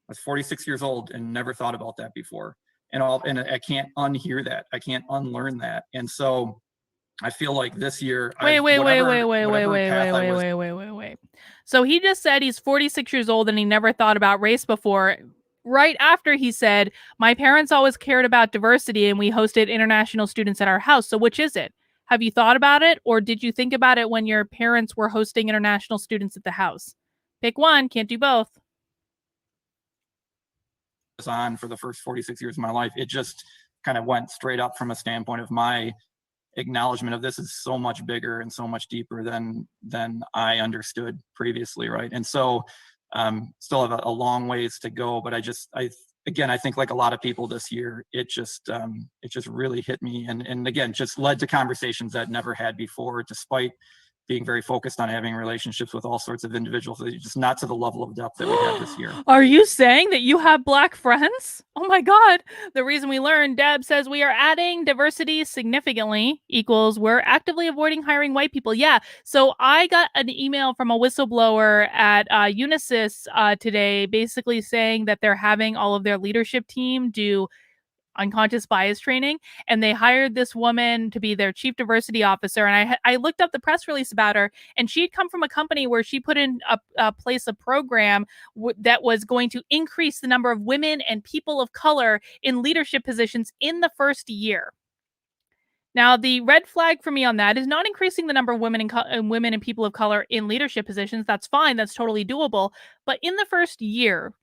I was 46 years old and never thought about that before. And I can't unhear that. I can't unlearn that. And so I feel like this year, Wait. So he just said he's 46 years old and he never thought about race before. Right after he said, my parents always cared about diversity and we hosted international students at our house. So which is it? Have you thought about it? Or did you think about it when your parents were hosting international students at the house? Pick one, can't do both. On for the first 46 years of my life, it just kind of went straight up from a standpoint of my acknowledgement of this is so much bigger and so much deeper than I understood previously, right? And so still have a long ways to go, but I think like a lot of people this year, it just really hit me, and again just led to conversations that never had before, despite being very focused on having relationships with all sorts of individuals, just not to the level of depth that we had this year. Are you saying that you have black friends? Oh my God. The reason we learned, Deb says we are adding diversity significantly equals we're actively avoiding hiring white people. Yeah. So I got an email from a whistleblower at Unisys today, basically saying that they're having all of their leadership team do unconscious bias training, and they hired this woman to be their chief diversity officer. And I looked up the press release about her, and she'd come from a company where she put in place a program that was going to increase the number of women and people of color in leadership positions in the first year. Now, the red flag for me on that is not increasing the number of women and people of color in leadership positions. That's fine. That's totally doable. But in the first year,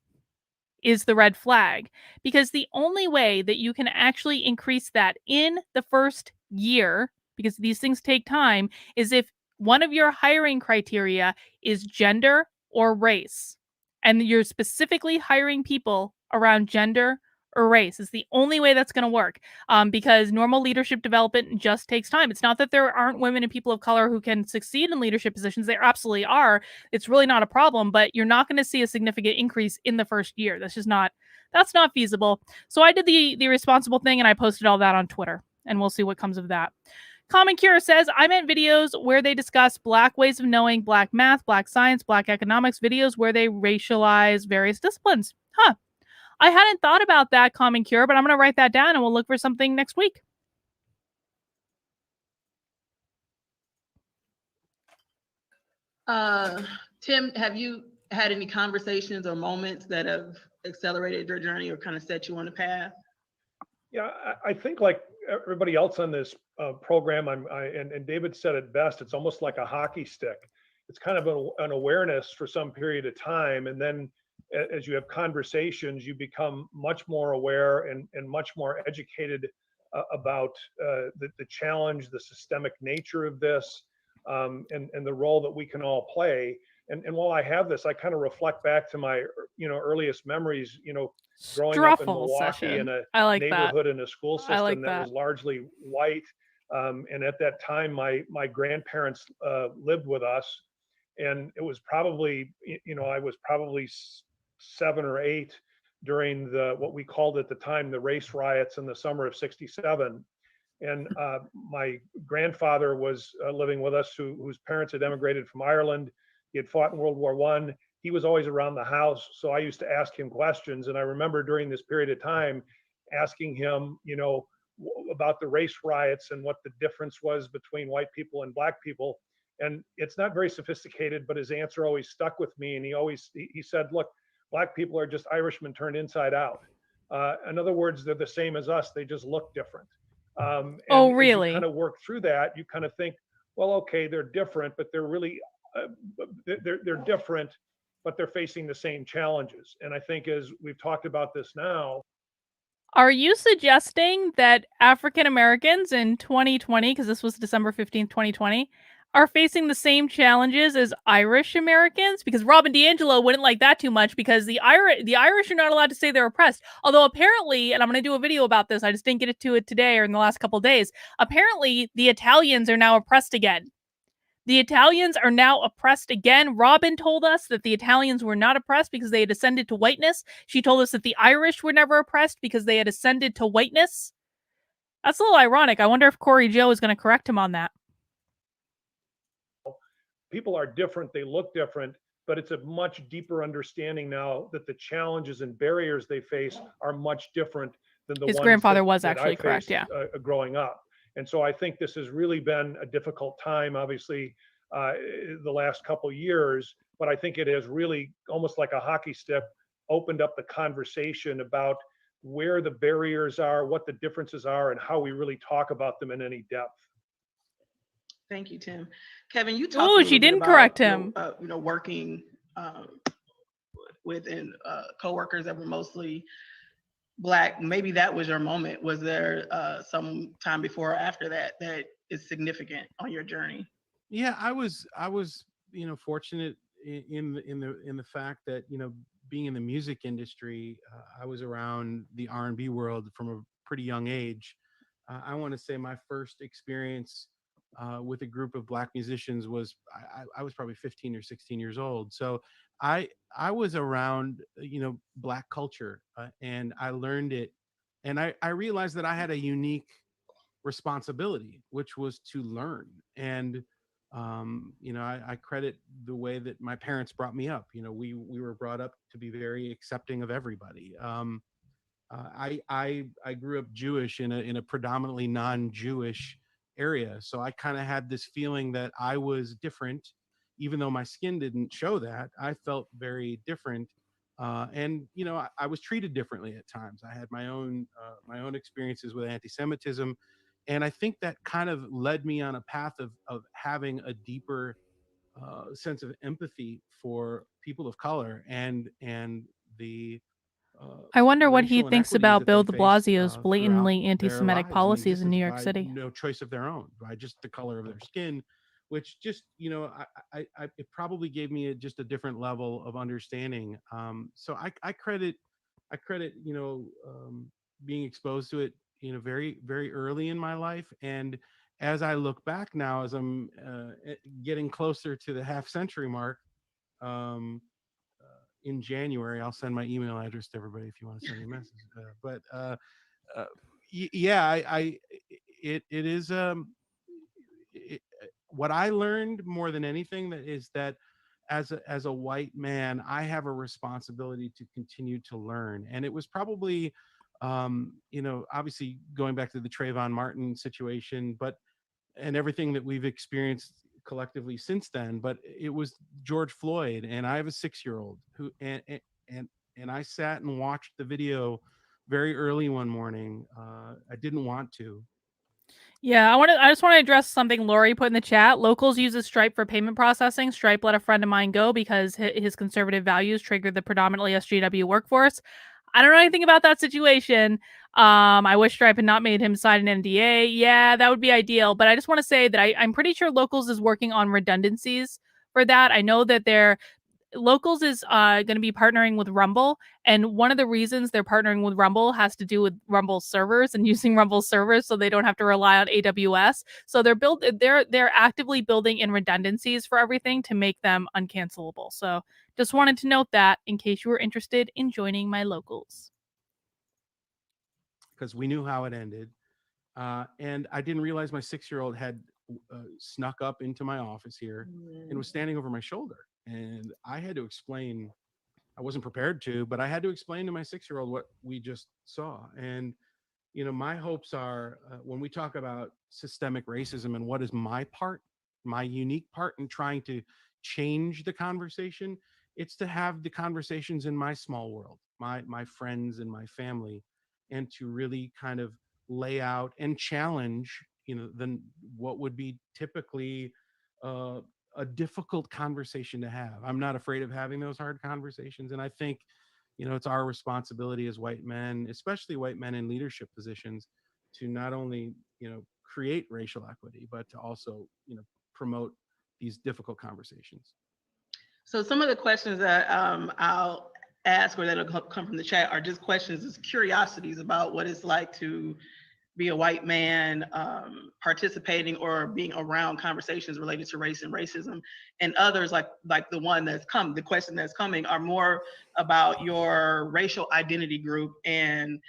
is the red flag, because the only way that you can actually increase that in the first year, because these things take time, is if one of your hiring criteria is gender or race, and you're specifically hiring people around gender or race. Is the only way that's going to work, because normal leadership development just takes time. It's not that there aren't women and people of color who can succeed in leadership positions. There absolutely are. It's really not a problem, but you're not going to see a significant increase in the first year. That's not feasible. So I did the responsible thing and I posted all that on Twitter, and we'll see what comes of that. Common Cure says, I meant videos where they discuss black ways of knowing, black math, black science, black economics, videos where they racialize various disciplines. Huh. I hadn't thought about that, Common Cure, but I'm going to write that down and we'll look for something next week. Tim, have you had any conversations or moments that have accelerated your journey or kind of set you on the path? Yeah, I think like everybody else on this program, and David said it best, it's almost like a hockey stick. It's kind of an awareness for some period of time, and then as you have conversations, you become much more aware and much more educated about the challenge, the systemic nature of this, and the role that we can all play. And while I have this, I kind of reflect back to my earliest memories, growing up in Milwaukee in a neighborhood and a school system that was largely white. And at that time, my grandparents lived with us, and it was probably, I was probably 7 or 8 during what we called at the time the race riots in the summer of '67. And my grandfather was living with us, whose parents had emigrated from Ireland. He had fought in World War I. he was always around the house. So I used to ask him questions. And I remember during this period of time asking him, about the race riots and what the difference was between white people and black people. And it's not very sophisticated, but his answer always stuck with me. And he said, look, black people are just Irishmen turned inside out. In other words, they're the same as us. They just look different. Oh, And as you really? kind of work through that, you kind of think, well, okay, they're different, but they're really, they're different, but they're facing the same challenges. And I think as we've talked about this now, Are you suggesting that African Americans in 2020, because this was December 15th, 2020, are facing the same challenges as Irish Americans? Because Robin DiAngelo wouldn't like that too much because the Irish are not allowed to say they're oppressed. Although apparently, and I'm going to do a video about this, I just didn't get to it today or in the last couple of days. Apparently, the Italians are now oppressed again. The Italians are now oppressed again. Robin told us that the Italians were not oppressed because they had ascended to whiteness. She told us that the Irish were never oppressed because they had ascended to whiteness. That's a little ironic. I wonder if Corey Joe is going to correct him on that. people are different, they look different, but it's a much deeper understanding now that the challenges and barriers they face are much different than the His ones grandfather that, was that actually I correct, faced, yeah. growing up. And so I think this has really been a difficult time, obviously, the last couple years, but I think it has really, almost like a hockey stick, opened up the conversation about where the barriers are, what the differences are, and how we really talk about them in any depth. Thank you, Tim. Kevin, you talked a Ooh, little she bit didn't about, correct him. working with coworkers that were mostly Black. Maybe that was your moment. Was there some time before or after that that is significant on your journey? Yeah, I was fortunate in the fact that being in the music industry, I was around the R&B world from a pretty young age. I want to say my first experience with a group of Black musicians was I was probably 15 or 16 years old. So I was around Black culture, and I learned it, and I realized that I had a unique responsibility, which was to learn. And I credit the way that my parents brought me up. We were brought up to be very accepting of everybody. I grew up Jewish in a predominantly non-Jewish area, so I kind of had this feeling that I was different, even though my skin didn't show that. I felt very different, and I was treated differently at times. I had my own experiences with anti-Semitism, and I think that kind of led me on a path of having a deeper sense of empathy for people of color and the I wonder what he racial thinks inequities about that they Bill de faced Blasio's throughout blatantly their anti-Semitic lives and policies in New existence York by City. no choice of their own, by just the color of their skin, which just it probably gave me just a different level of understanding. So I credit being exposed to it very very early in my life. And as I look back now, as I'm getting closer to the half century mark, um, in January, I'll send my email address to everybody if you want to send me a message. Yeah, it is what I learned more than anything is that as a white man, I have a responsibility to continue to learn. And it was probably obviously going back to the Trayvon Martin situation, and everything that we've experienced collectively since then. But it was George Floyd, and I have a 6-year-old who and I sat and watched the video very early one morning. I didn't want to. Yeah, I just want to address something Lori put in the chat. Locals uses Stripe for payment processing. Stripe let a friend of mine go because his conservative values triggered the predominantly SJW workforce. I don't know anything about that situation. I wish Stripe had not made him sign an NDA. Yeah, that would be ideal. But I just want to say that I'm pretty sure Locals is working on redundancies for that. I know that Locals is going to be partnering with Rumble, and one of the reasons they're partnering with Rumble has to do with Rumble servers and using Rumble servers, so they don't have to rely on AWS. So they're actively building in redundancies for everything to make them uncancelable. So just wanted to note that in case you were interested in joining my Locals. Because we knew how it ended, and I didn't realize my 6-year-old had snuck up into my office here and was standing over my shoulder. And I had to explain, I wasn't prepared to, but I had to explain to my 6-year-old what we just saw. And, my hopes are when we talk about systemic racism and what is my part, my unique part in trying to change the conversation, it's to have the conversations in my small world, my friends and my family, and to really kind of lay out and challenge, then what would be typically uh, a difficult conversation to have. I'm not afraid of having those hard conversations. And I think, it's our responsibility as white men, especially white men in leadership positions, to not only, create racial equity, but to also, promote these difficult conversations. So some of the questions that I'll ask or that'll come from the chat are just questions, just curiosities about what it's like to be a white man participating or being around conversations related to race and racism. And others like the question that's coming are more about your racial identity group. And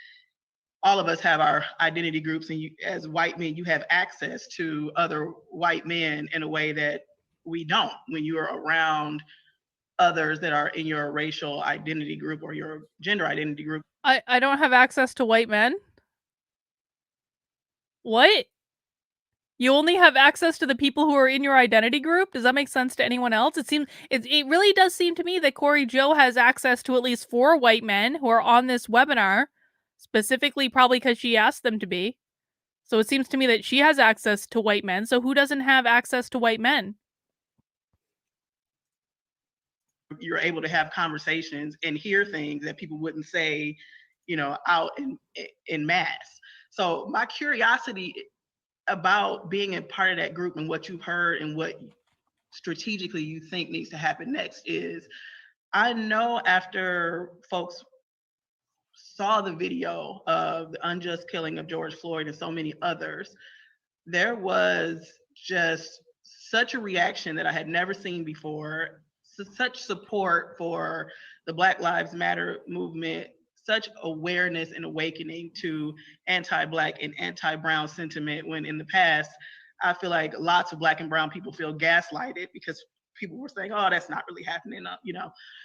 all of us have our identity groups, and you, as white men, you have access to other white men in a way that we don't when you are around others that are in your racial identity group or your gender identity group. I don't have access to white men. What? You only have access to the people who are in your identity group? Does that make sense to anyone else? It really does seem to me that Corey Joe has access to at least 4 white men who are on this webinar, specifically probably because she asked them to be. So it seems to me that she has access to white men. So who doesn't have access to white men? You're able to have conversations and hear things that people wouldn't say, out in mass. So my curiosity about being a part of that group and what you've heard and what strategically you think needs to happen next is, I know after folks saw the video of the unjust killing of George Floyd and so many others, there was just such a reaction that I had never seen before, such support for the Black Lives Matter movement, such awareness and awakening to anti-Black and anti-Brown sentiment, when in the past, I feel like lots of Black and Brown people feel gaslighted because people were saying, oh, that's not really happening,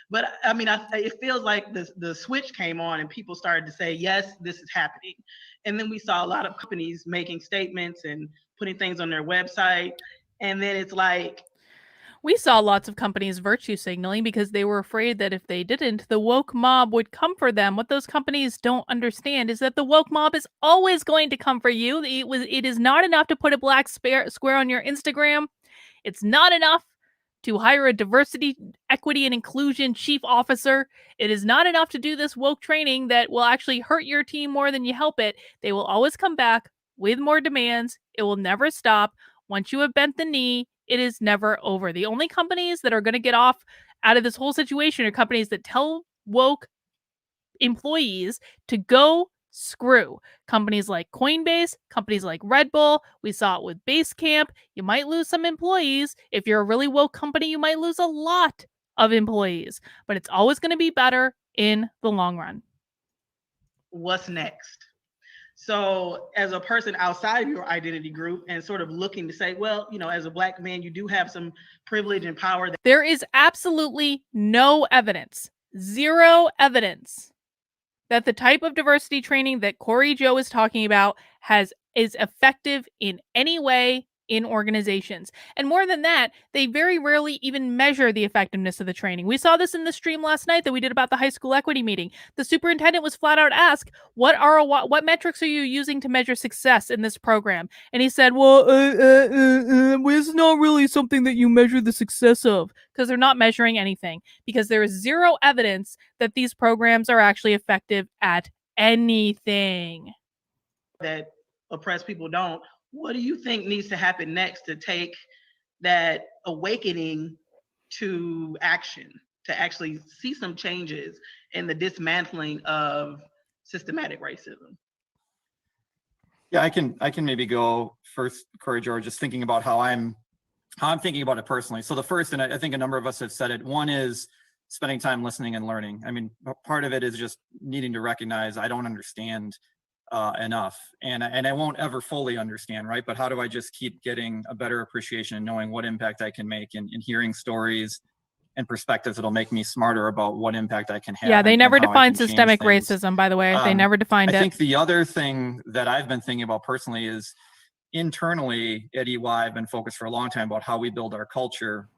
But I mean, it feels like the switch came on and people started to say, yes, this is happening. And then we saw a lot of companies making statements and putting things on their website. And then it's like, We saw lots of companies virtue signaling because they were afraid that if they didn't, the woke mob would come for them. What those companies don't understand is that the woke mob is always going to come for you. It is not enough to put a black square on your Instagram. It's not enough to hire a diversity, equity, and inclusion chief officer. It is not enough to do this woke training that will actually hurt your team more than you help it. They will always come back with more demands. It will never stop. Once you have bent the knee, it is never over. The only companies that are going to get off out of this whole situation are companies that tell woke employees to go screw. Companies like Coinbase, companies like Red Bull. We saw it with Basecamp. You might lose some employees. If you're a really woke company, you might lose a lot of employees, but it's always going to be better in the long run. What's next? So as a person outside of your identity group and sort of looking to say, well, as a Black man, you do have some privilege and power. There is absolutely no evidence, zero evidence, that the type of diversity training that Corey Joe is talking about is effective in any way in organizations. And more than that, they very rarely even measure the effectiveness of the training. We saw this in the stream last night that we did about the high school equity meeting. The superintendent was flat out asked, what metrics are you using to measure success in this program? And he said, well, it's not really something that you measure the success of, because they're not measuring anything, because there is zero evidence that these programs are actually effective at anything. That oppressed people don't. What do you think needs to happen next to take that awakening to action, to actually see some changes in the dismantling of systematic racism? Yeah, I can maybe go first, Corey George, just thinking about how I'm thinking about it personally. So the first, and I think a number of us have said it, one is spending time listening and learning. I mean, part of it is just needing to recognize I don't understand enough, and I won't ever fully understand, right? But how do I just keep getting a better appreciation and knowing what impact I can make, and hearing stories, and perspectives that'll make me smarter about what impact I can have. Yeah, they and never how I defined can change systemic things. racism, by the way. They Um, never defined I it. think the other thing that I've been thinking about personally is internally at EY, I've been focused for a long time about how we build our culture,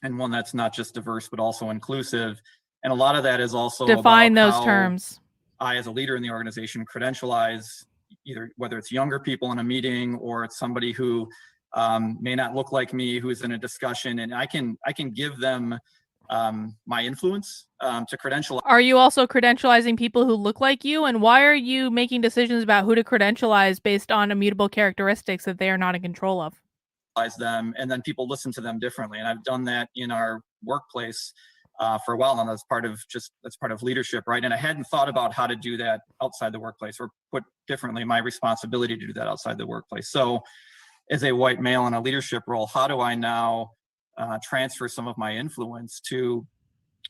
and one that's not just diverse, but also inclusive. And a lot of that is also Define about those how terms. I, as a leader in the organization, credentialize either whether it's younger people in a meeting or it's somebody who may not look like me, who's in a discussion, and I can give them my influence to credentialize. Are you also credentializing people who look like you? And why are you making decisions about who to credentialize based on immutable characteristics that they are not in control of? Them, and then people listen to them differently. And I've done that in our workplace for a while now. That's part of leadership, right? And I hadn't thought about how to do that outside the workplace, or put differently, my responsibility to do that outside the workplace. So as a white male in a leadership role, how do I now transfer some of my influence to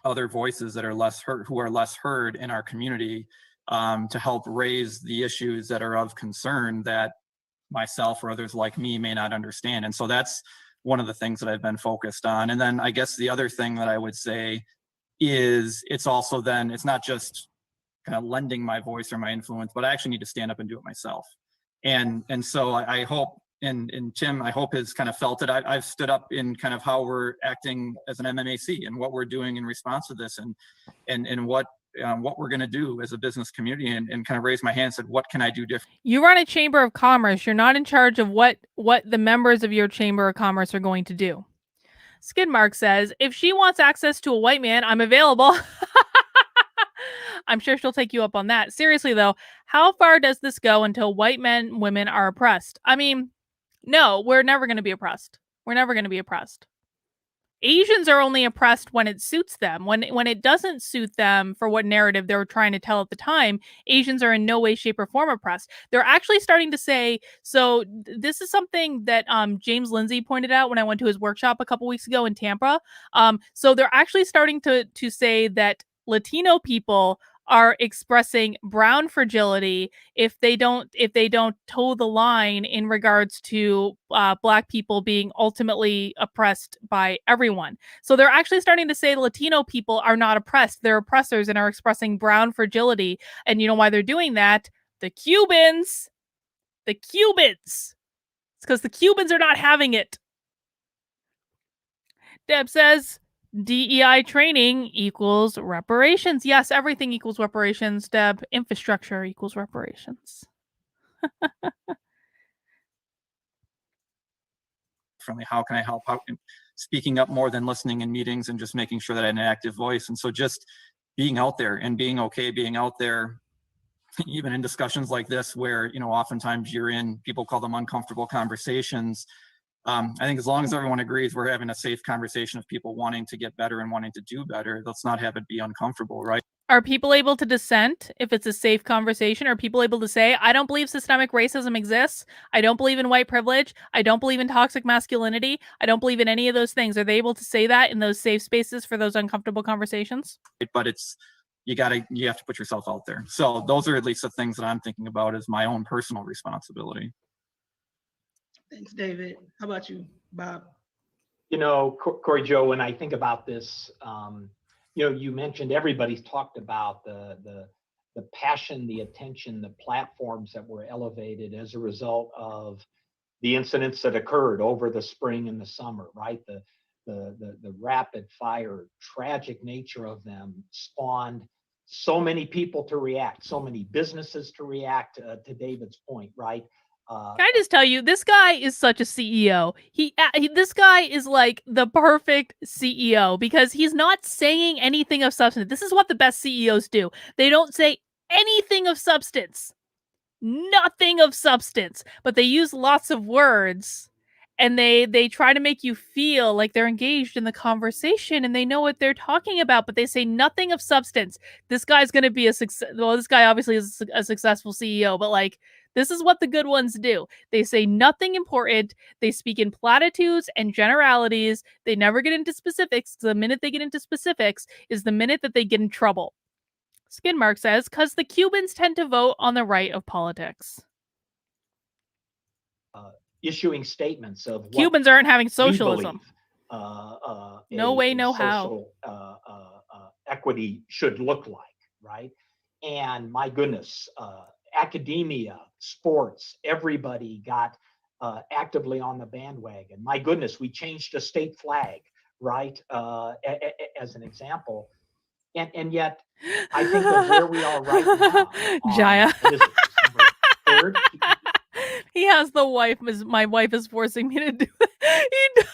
other voices that are less heard, who are less heard in our community, to help raise the issues that are of concern that myself or others like me may not understand. And so that's one of the things that I've been focused on. And then I guess the other thing that I would say is it's also then, it's not just kind of lending my voice or my influence, but I actually need to stand up and do it myself. And so I hope, and Tim, I hope has kind of felt it. I've stood up in kind of how we're acting as an MMAC and what we're doing in response to this, and what we're going to do as a business community, and kind of raised my hand and said, what can I do different? You run a chamber of commerce. You're not in charge of what the members of your chamber of commerce are going to do. Skidmark says, if she wants access to a white man, I'm available. I'm sure she'll take you up on that. Seriously, though, how far does this go until white men and women are oppressed? I mean, no, we're never going to be oppressed. We're never going to be oppressed. Asians are only oppressed when it suits them. When it doesn't suit them for what narrative they're trying to tell at the time, Asians are in no way, shape, or form oppressed. They're actually starting to say, so this is something that James Lindsay pointed out when I went to his workshop a couple weeks ago in Tampa. So they're actually starting to say that Latino people are expressing brown fragility if they don't toe the line in regards to Black people being ultimately oppressed by everyone. So they're actually starting to say Latino people are not oppressed; they're oppressors and are expressing brown fragility. And you know why they're doing that? The Cubans. It's because the Cubans are not having it. Deb says, DEI training equals reparations. Yes, everything equals reparations, Deb. Infrastructure equals reparations. How can I help? How can speaking up more than listening in meetings and just making sure that I had an active voice? And so just being out there and being okay, being out there, even in discussions like this, where, you know, oftentimes you're in, people call them uncomfortable conversations. I think as long as everyone agrees we're having a safe conversation of people wanting to get better and wanting to do better, let's not have it be uncomfortable, right? Are people able to dissent if it's a safe conversation? Are people able to say, I don't believe systemic racism exists. I don't believe in white privilege. I don't believe in toxic masculinity. I don't believe in any of those things. Are they able to say that in those safe spaces for those uncomfortable conversations? But it's, you have to put yourself out there. So those are at least the things that I'm thinking about as my own personal responsibility. Thanks, David. How about you, Bob? You know, Corey Joe, when I think about this, you know, you mentioned everybody's talked about the passion, the attention, the platforms that were elevated as a result of the incidents that occurred over the spring and the summer, right? The rapid fire, tragic nature of them spawned so many people to react, so many businesses to react, to David's point, right? Can I just tell you, this guy is such a CEO. This guy is like the perfect CEO because he's not saying anything of substance. This is what the best CEOs do. They don't say anything of substance. Nothing of substance, but they use lots of words, and they try to make you feel like they're engaged in the conversation and they know what they're talking about, but they say nothing of substance. This guy's going to be a success. Well, this guy obviously is a successful CEO, but like, this is what the good ones do. They say nothing important. They speak in platitudes and generalities. They never get into specifics. The minute they get into specifics is the minute that they get in trouble. Skidmark says, because the Cubans tend to vote on the right of politics. Issuing statements of what Cubans aren't having we socialism. believe. No way, no how. social equity should look like, right? And my goodness, academia, sports, everybody got actively on the bandwagon. My goodness, we changed a state flag, right? As an example. And yet, I think of where we are right now. Jaya. What is it, December 3rd? He has the wife. My wife is forcing me to do it.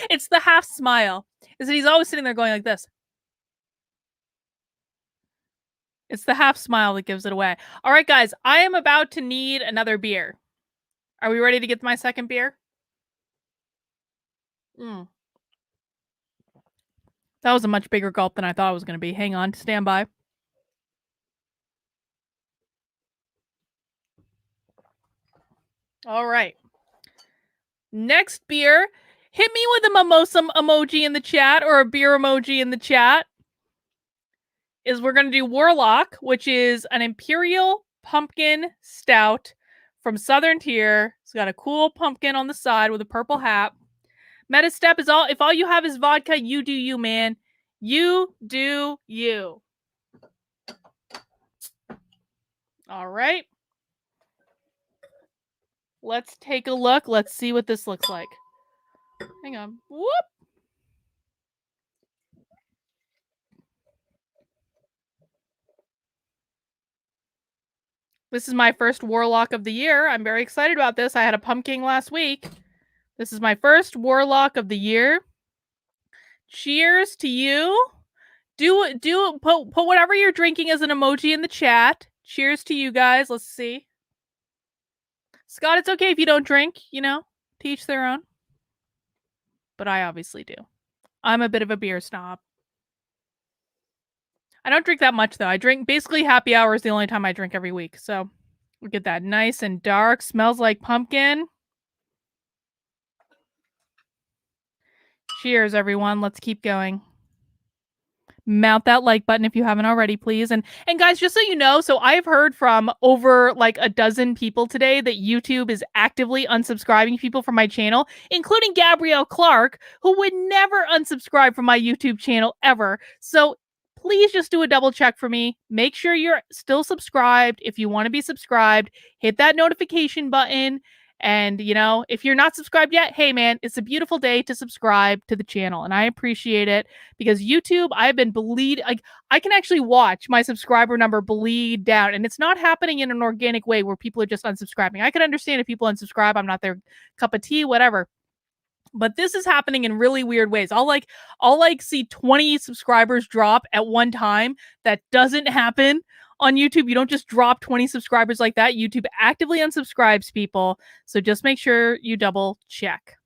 It's the half smile. Is that he's always sitting there going like this. It's the half smile that gives it away. All right, guys, I am about to need another beer. Are we ready to get my second beer? That was a much bigger gulp than I thought it was going to be. Hang on, stand by. All right. Next beer. Hit me with a mimosa emoji in the chat or a beer emoji in the chat. Is we're going to do Warlock, which is an Imperial Pumpkin Stout from Southern Tier. It's got a cool pumpkin on the side with a purple hat. Meta step is all. If all you have is vodka, you do you, man. You do you. All right. Let's take a look. Let's see what this looks like. Hang on. Whoop. This is my first Warlock of the year. I'm very excited about this. I had a pumpkin last week. This is my first Warlock of the year. Cheers to you. Put whatever you're drinking as an emoji in the chat. Cheers to you guys. Let's see. Scott, it's okay if you don't drink, to each their own. But I obviously do. I'm a bit of a beer snob. I don't drink that much, though. I drink, basically happy hour is the only time I drink every week. So look at that. Nice and dark. Smells like pumpkin. Cheers, everyone. Let's keep going. Mount that like button if you haven't already, please. And guys, just so you know, so I've heard from over like a dozen people today that YouTube is actively unsubscribing people from my channel, including Gabrielle Clark, who would never unsubscribe from my YouTube channel ever. So please just do a double check for me. Make sure you're still subscribed. If you want to be subscribed, hit that notification button. And, if you're not subscribed yet, hey, man, it's a beautiful day to subscribe to the channel. And I appreciate it because YouTube, I've been I can actually watch my subscriber number bleed down. And it's not happening in an organic way where people are just unsubscribing. I can understand if people unsubscribe. I'm not their cup of tea, whatever. But this is happening in really weird ways. I'll see 20 subscribers drop at one time. That doesn't happen on YouTube. You don't just drop 20 subscribers like that. YouTube actively unsubscribes people. So just make sure you double check.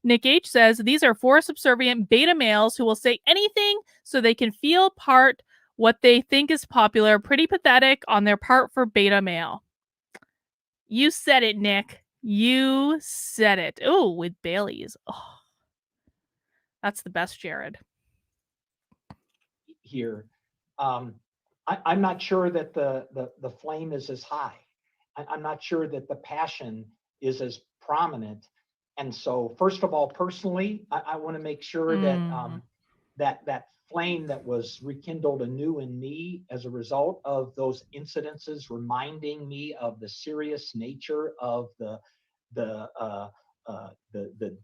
Nick H says, these are 4 subservient beta males who will say anything so they can feel part what they think is popular. Pretty pathetic on their part for beta male. You said it, Nick. You said it. Oh, with Bailey's. Oh, that's the best, Jared. Here. I'm not sure that the flame is as high. I'm not sure that the passion is as prominent. And so, first of all, personally, I want to make sure that flame that was rekindled anew in me as a result of those incidences, reminding me of the serious nature of the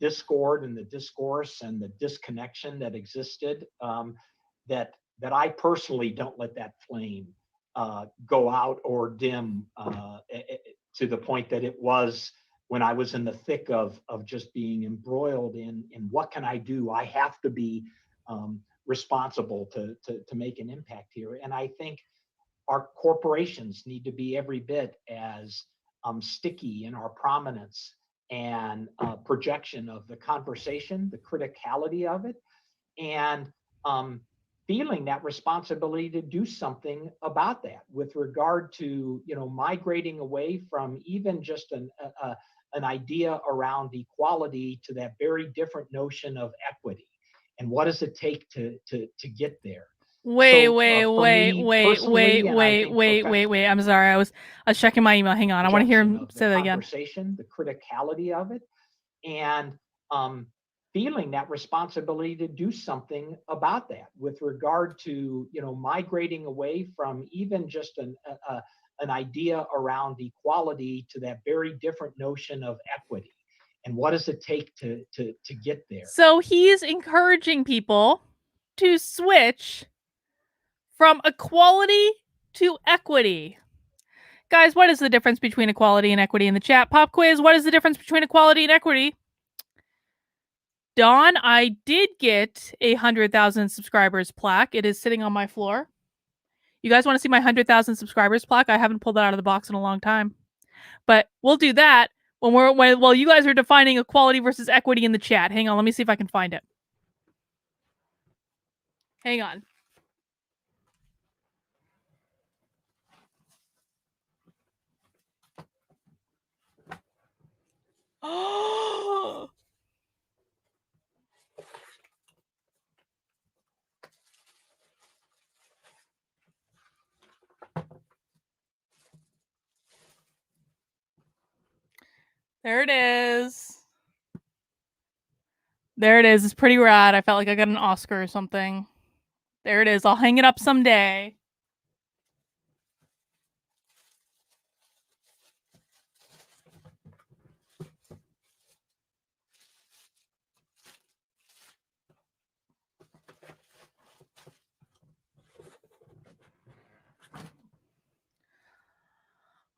discord and the discourse and the disconnection that existed. That I personally don't let that flame go out or dim to the point that it was when I was in the thick of just being embroiled in what can I do? I have to be responsible to make an impact here. And I think our corporations need to be every bit as sticky in our prominence and projection of the conversation, the criticality of it, and feeling that responsibility to do something about that with regard to, migrating away from even just an idea around equality to that very different notion of equity. And what does it take to get there? Wait. I'm sorry. I was checking my email. Hang on. I want to hear him say that again. The criticality of it. And feeling that responsibility to do something about that with regard to, migrating away from even just an idea around equality to that very different notion of equity. And what does it take to get there? So he's encouraging people to switch from equality to equity. Guys, what is the difference between equality and equity in the chat? Pop quiz, what is the difference between equality and equity? Dawn, I did get a 100,000 subscribers plaque. It is sitting on my floor. You guys want to see my 100,000 subscribers plaque? I haven't pulled that out of the box in a long time. But we'll do that while you guys are defining equality versus equity in the chat. Hang on, let me see if I can find it. Hang on. Oh. There it is. There it is. It's pretty rad. I felt like I got an Oscar or something. There it is. I'll hang it up someday.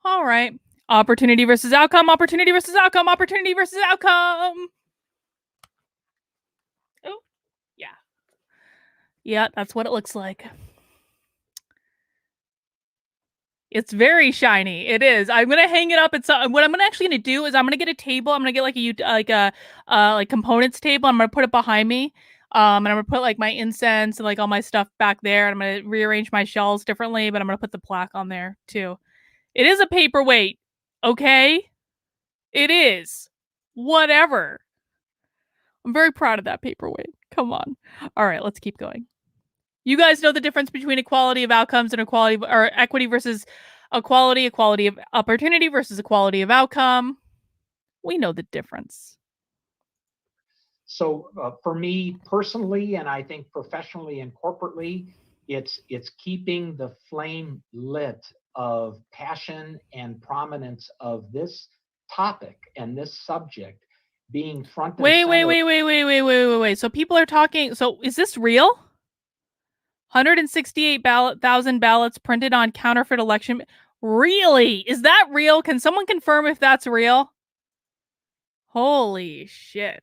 All right. Opportunity versus outcome. Opportunity versus outcome. Opportunity versus outcome. Oh, yeah. Yeah, that's what it looks like. It's very shiny. It is. I'm gonna hang it up. What I'm actually gonna do is I'm gonna get a table. I'm gonna get like components table. I'm gonna put it behind me. And I'm gonna put like my incense and like all my stuff back there. And I'm gonna rearrange my shells differently, but I'm gonna put the plaque on there too. It is a paperweight, okay? It is. Whatever. I'm very proud of that paperweight. Come on. All right, let's keep going. You guys know the difference between equality of outcomes and equity versus equality of opportunity versus equality of outcome. We know the difference. So for me personally, and I think professionally and corporately, it's keeping the flame lit of passion and prominence of this topic and this subject being front and center. Wait. So people are talking. So is this real? 168,000 ballots printed on counterfeit election. Really? Is that real? Can someone confirm if that's real? Holy shit.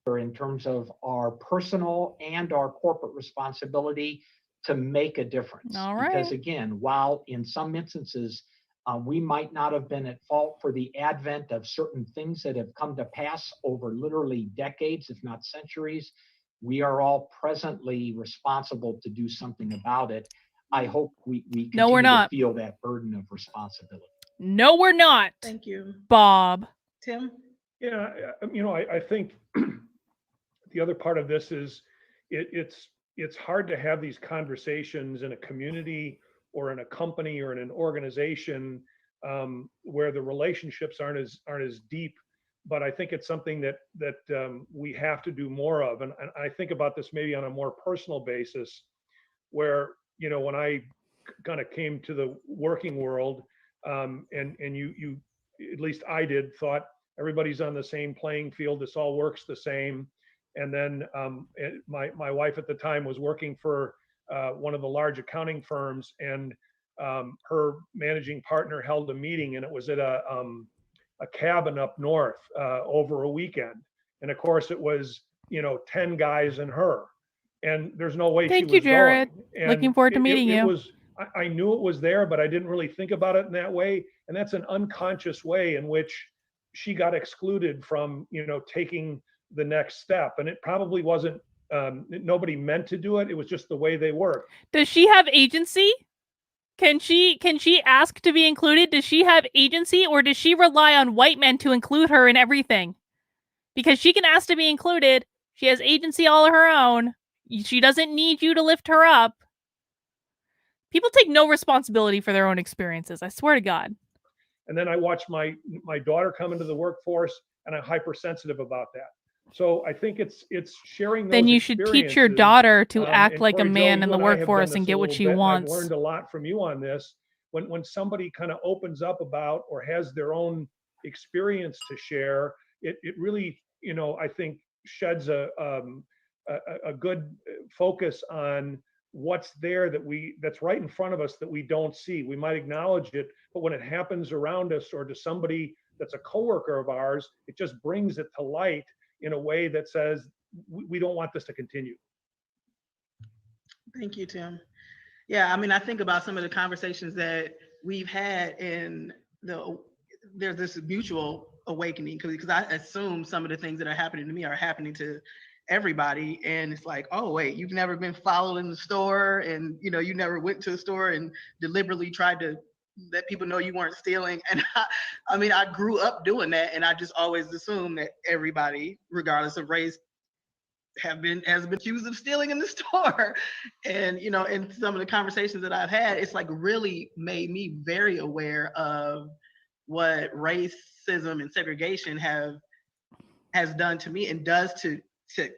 In terms of our personal and our corporate responsibility to make a difference. All right. Because again, while in some instances we might not have been at fault for the advent of certain things that have come to pass over literally decades, if not centuries, we are all presently responsible to do something about it. I hope we continue to feel that burden of responsibility. No, we're not. Thank you. Bob. Tim? Yeah, I think the other part of this is it's hard to have these conversations in a community or in a company or in an organization where the relationships aren't as deep. But I think it's something that we have to do more of. And I think about this maybe on a more personal basis, where when I kind of came to the working world, and you at least I did, thought everybody's on the same playing field. This all works the same. And then my wife at the time was working for one of the large accounting firms, and her managing partner held a meeting, and it was at a cabin up north over a weekend. And of course it was 10 guys and her, and there's no way Thank she you, was Jared. going. Looking forward to meeting you. I knew it was there, but I didn't really think about it in that way. And that's an unconscious way in which she got excluded from taking the next step. And it probably wasn't nobody meant to do it. It was just the way they work. Does she have agency? Can she ask to be included? Does she have agency, or does she rely on white men to include her in everything? Because she can ask to be included. She has agency all of her own. She doesn't need you to lift her up. People take no responsibility for their own experiences. I swear to God. And then I watch my daughter come into the workforce, and I'm hypersensitive about that. So I think it's sharing those Then you should teach your daughter to act and like a Corey, Joe, man you in the and I have done workforce this and a get what little she bit, and I've wants. learned a lot from you on this. When somebody kind of opens up about or has their own experience to share, it really, I think sheds a good focus on what's there that's right in front of us that we don't see. We might acknowledge it, but when it happens around us or to somebody that's a coworker of ours, it just brings it to light in a way that says we don't want this to continue. Thank you, Tim. Yeah, I mean, I think about some of the conversations that we've had, and there's this mutual awakening because I assume some of the things that are happening to me are happening to everybody, and it's like, oh wait, you've never been followed in the store, and you never went to a store and deliberately tried to let people know you weren't stealing. And I mean, I grew up doing that, and I just always assumed that everybody, regardless of race, has been accused of stealing in the store. And in some of the conversations that I've had, it's like really made me very aware of what racism and segregation has done to me and does to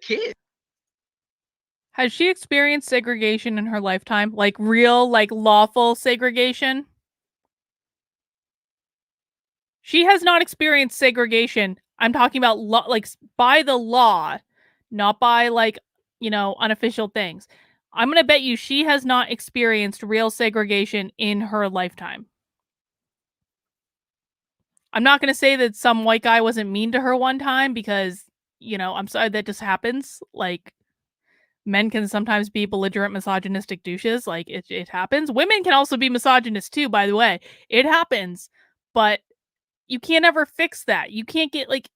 kids. Has she experienced segregation in her lifetime? Like real, like lawful segregation? She has not experienced segregation. I'm talking about like by the law, not by like, unofficial things. I'm going to bet you she has not experienced real segregation in her lifetime. I'm not going to say that some white guy wasn't mean to her one time because, I'm sorry, that just happens. Like, men can sometimes be belligerent, misogynistic douches. Like, it happens. Women can also be misogynist too, by the way. It happens. But you can't ever fix that. You can't get, like,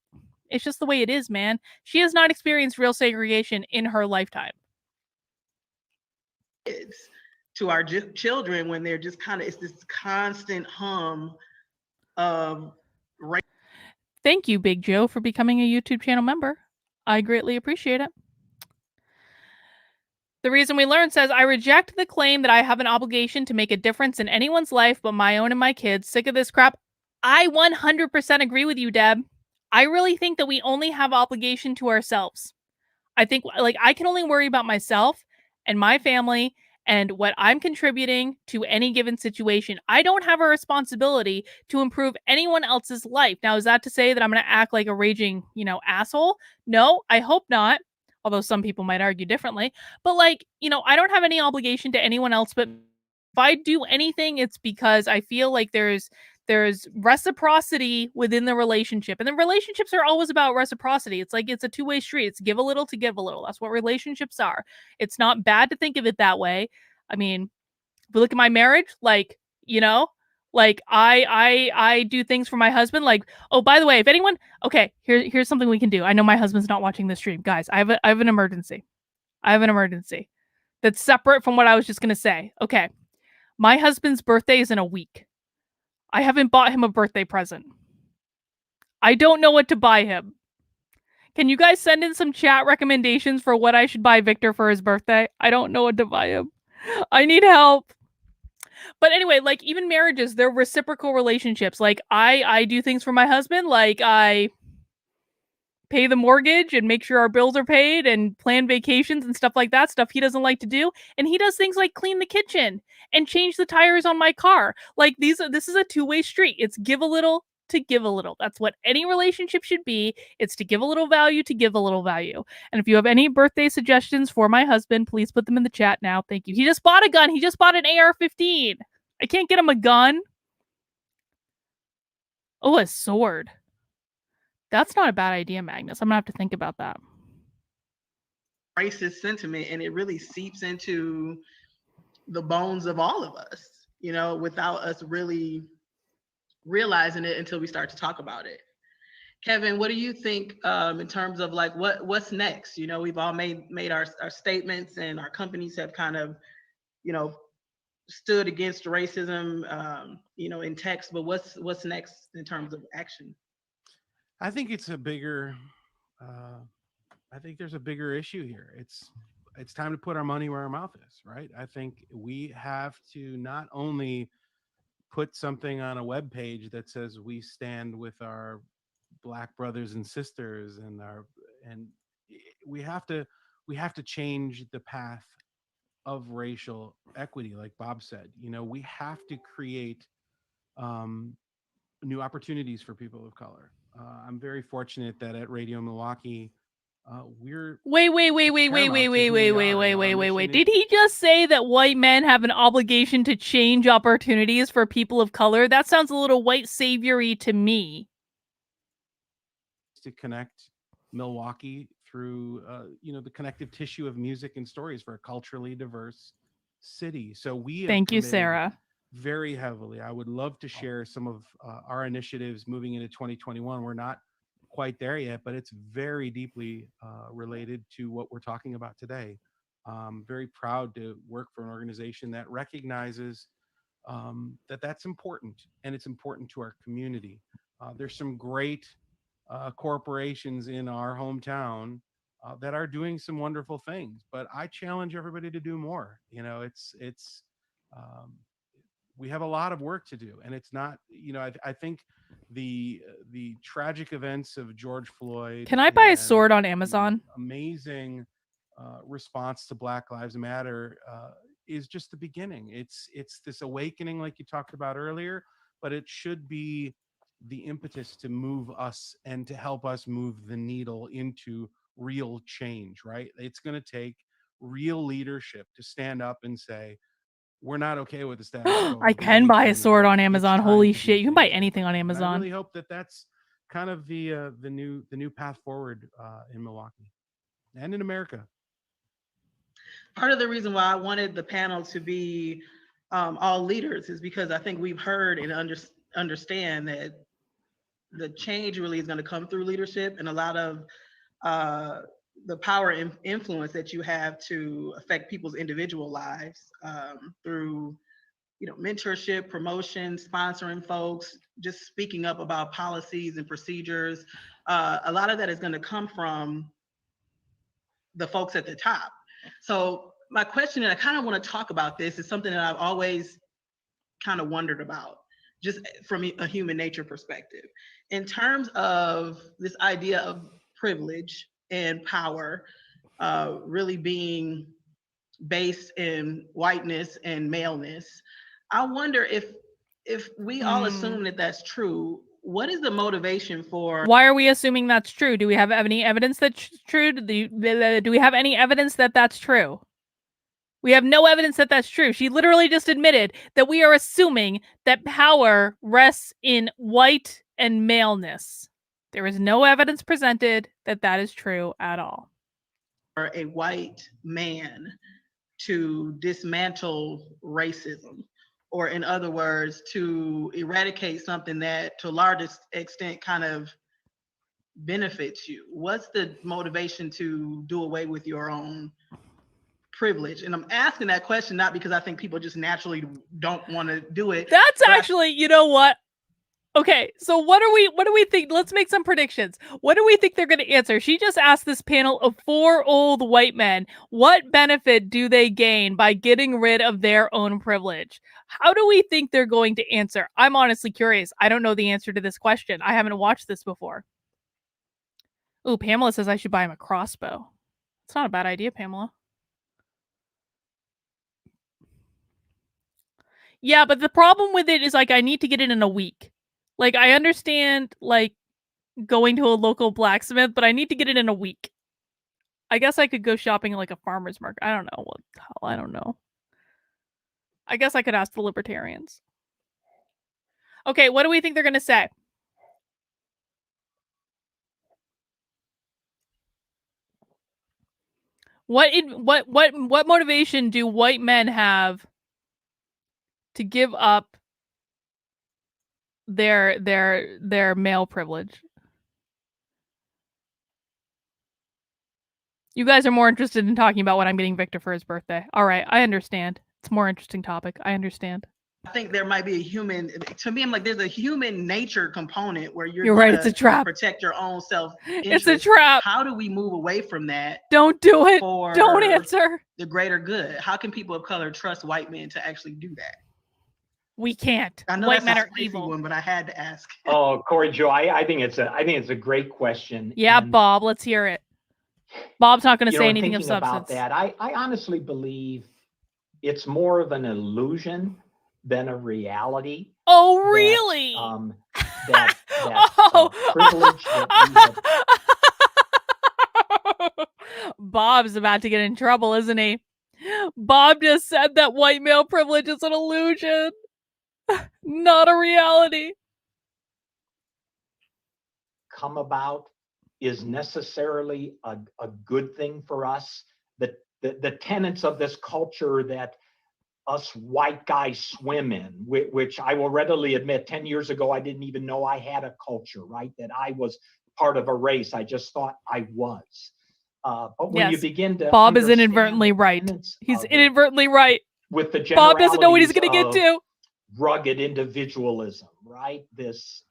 it's just the way it is, man. She has not experienced real segregation in her lifetime. Kids to our children when they're just kind of, it's this constant hum of race. Thank you, Big Joe, for becoming a YouTube channel member. I greatly appreciate it. The Reason We Learn says, I reject the claim that I have an obligation to make a difference in anyone's life but my own and my kids. Sick of this crap. I 100% agree with you, Deb. I really think that we only have obligation to ourselves. I think, like, I can only worry about myself and my family and what I'm contributing to any given situation. I don't have a responsibility to improve anyone else's life. Now, is that to say that I'm going to act like a raging, asshole? No, I hope not. Although some people might argue differently. But, like, I don't have any obligation to anyone else. But if I do anything, it's because I feel like there's reciprocity within the relationship. And the relationships are always about reciprocity. It's like it's a two-way street. It's give a little to give a little. That's what relationships are. It's not bad to think of it that way. I mean, if we look at my marriage, like, like I do things for my husband. Like, oh, by the way, if anyone, okay, here's something we can do. I know my husband's not watching this stream. Guys, I have an emergency. I have an emergency that's separate from what I was just gonna say. Okay. My husband's birthday is in a week. I haven't bought him a birthday present. I don't know what to buy him. Can you guys send in some chat recommendations for what I should buy Victor for his birthday? I don't know what to buy him. I need help. But anyway, like, even marriages, they're reciprocal relationships. Like, I do things for my husband. Like, I pay the mortgage and make sure our bills are paid and plan vacations and stuff like that, stuff he doesn't like to do. And he does things like clean the kitchen and change the tires on my car. Like, this is a two-way street. It's give a little to give a little. That's what any relationship should be. It's to give a little value to give a little value. And if you have any birthday suggestions for my husband, please put them in the chat now. Thank you. He just bought a gun. He just bought an AR-15. I can't get him a gun. Oh, a sword. That's not a bad idea, Magnus. I'm gonna have to think about that. Racist sentiment, and it really seeps into the bones of all of us, without us really realizing it until we start to talk about it. Kevin, what do you think in terms of like what's next? We've all made our statements, and our companies have kind of, stood against racism, in text, but what's next in terms of action? I think it's a bigger. I think there's a bigger issue here. It's time to put our money where our mouth is, right? I think we have to not only put something on a web page that says we stand with our Black brothers and sisters, and we have to change the path of racial equity, like Bob said. We have to create new opportunities for people of color. I'm very fortunate that at Radio Milwaukee, we're Wait. Did he just say that white men have an obligation to change opportunities for people of color? That sounds a little white saviory to me. to connect Milwaukee through the connective tissue of music and stories for a culturally diverse city. So we have Thank you, committed Sarah. very heavily. I would love to share some of our initiatives moving into 2021. We're not quite there yet, but it's very deeply related to what we're talking about today. Very proud to work for an organization that recognizes that that's important, and it's important to our community. There's some great corporations in our hometown that are doing some wonderful things, but I challenge everybody to do more. We have a lot of work to do, and it's not. I think the tragic events of George Floyd. Can I buy a and sword on the Amazon? amazing response to Black Lives Matter is just the beginning. It's this awakening, like you talked about earlier, but it should be the impetus to move us and to help us move the needle into real change. Right? It's going to take real leadership to stand up and say, we're not okay with the status quo. I We can need buy a change. sword on It's Amazon. time Holy to do shit. You can buy things anything on differently. And I Amazon. really hope that that's kind of the new path forward in Milwaukee and in America. Part of the reason why I wanted the panel to be all leaders is because I think we've heard and understand that the change really is going to come through leadership, and a lot of the power and influence that you have to affect people's individual lives through mentorship, promotion, sponsoring folks, just speaking up about policies and procedures. A lot of that is going to come from the folks at the top. So my question, and I kind of want to talk about this, is something that I've always kind of wondered about, just from a human nature perspective. In terms of this idea of privilege and power really being based in whiteness and maleness, I wonder if we all assume that that's true, what is the motivation for? Why are we assuming that's true? Do we have any evidence that's true? Do we have any evidence that that's true? We have no evidence that that's true. She literally just admitted that we are assuming that power rests in white and maleness. There is no evidence presented that that is true at all. A white man to dismantle racism, or in other words, to eradicate something that to a large extent kind of benefits you? What's the motivation to do away with your own privilege? And I'm asking that question not because I think people just naturally don't want to do it. That's actually, you know what? Okay, so what do we think? Let's make some predictions. What do we think they're going to answer? She just asked this panel of 4 old white men, what benefit do they gain by getting rid of their own privilege? How do we think they're going to answer? I'm honestly curious. I don't know the answer to this question. I haven't watched this before. Ooh, Pamela says I should buy him a crossbow. It's not a bad idea, Pamela. Yeah, but the problem with it is, like, I need to get it in a week. Like, I understand, like, going to a local blacksmith, but I need to get it in a week. I guess I could go shopping at, like, a farmer's market. I don't know what the hell. I don't know. I guess I could ask the libertarians. Okay, what do we think they're going to say? What motivation do white men have to give up their male privilege? You guys are more interested in talking about what I'm getting Victor for his birthday. All right, I understand. It's a more interesting topic. I understand. I think there might be a human, to me, I'm like, there's a human nature component where You're right, it's a trap. Protect your own self-interest. It's a trap. How do we move away from that? Don't do it. For Don't answer. The greater good. How can people of color trust white men to actually do that? We can't. I know White that's men a are spicy evil. one, but I had to ask. Oh, Corey Joe, I think it's a great question. Yeah, And, Bob, let's hear it. Bob's not going to you know, say in anything of thinking about substance. that, I honestly believe it's more of an illusion than a reality. Oh, that, really? that Oh. privilege that we have. Bob's about to get in trouble, isn't he? Bob just said that white male privilege is an illusion, not a reality. Come about is necessarily a good thing for us. The tenets of this culture that us white guys swim in, which I will readily admit, 10 years ago, I didn't even know I had a culture, right? That I was part of a race. I just thought I was. But when you begin to Bob is understand inadvertently the right. tenets He's of it, inadvertently right. with the Bob doesn't know what he's going to get generalities to. of rugged individualism, right? This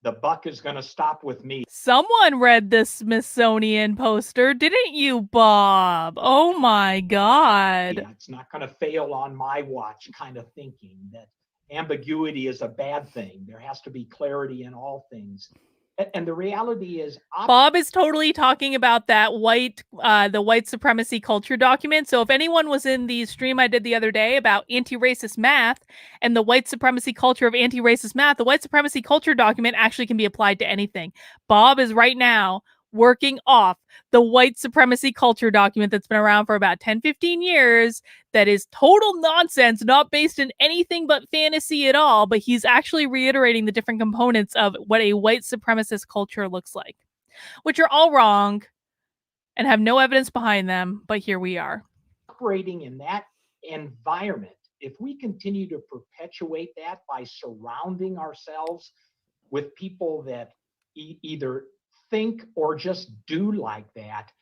the buck is going to stop with me. Someone read this Smithsonian poster, didn't you, Bob? Oh my God. Yeah, it's not going to fail on my watch kind of thinking, that ambiguity is a bad thing. There has to be clarity in all things. And the reality is, Bob is totally talking about that the white supremacy culture document. So if anyone was in the stream I did the other day about anti-racist math and the white supremacy culture of anti-racist math, the white supremacy culture document actually can be applied to anything. Bob is right now working off the white supremacy culture document that's been around for about 10, 15 years that is total nonsense, not based in anything but fantasy at all, but he's actually reiterating the different components of what a white supremacist culture looks like, which are all wrong and have no evidence behind them, but here we are. Operating in that environment, if we continue to perpetuate that by surrounding ourselves with people that either think or just do like that,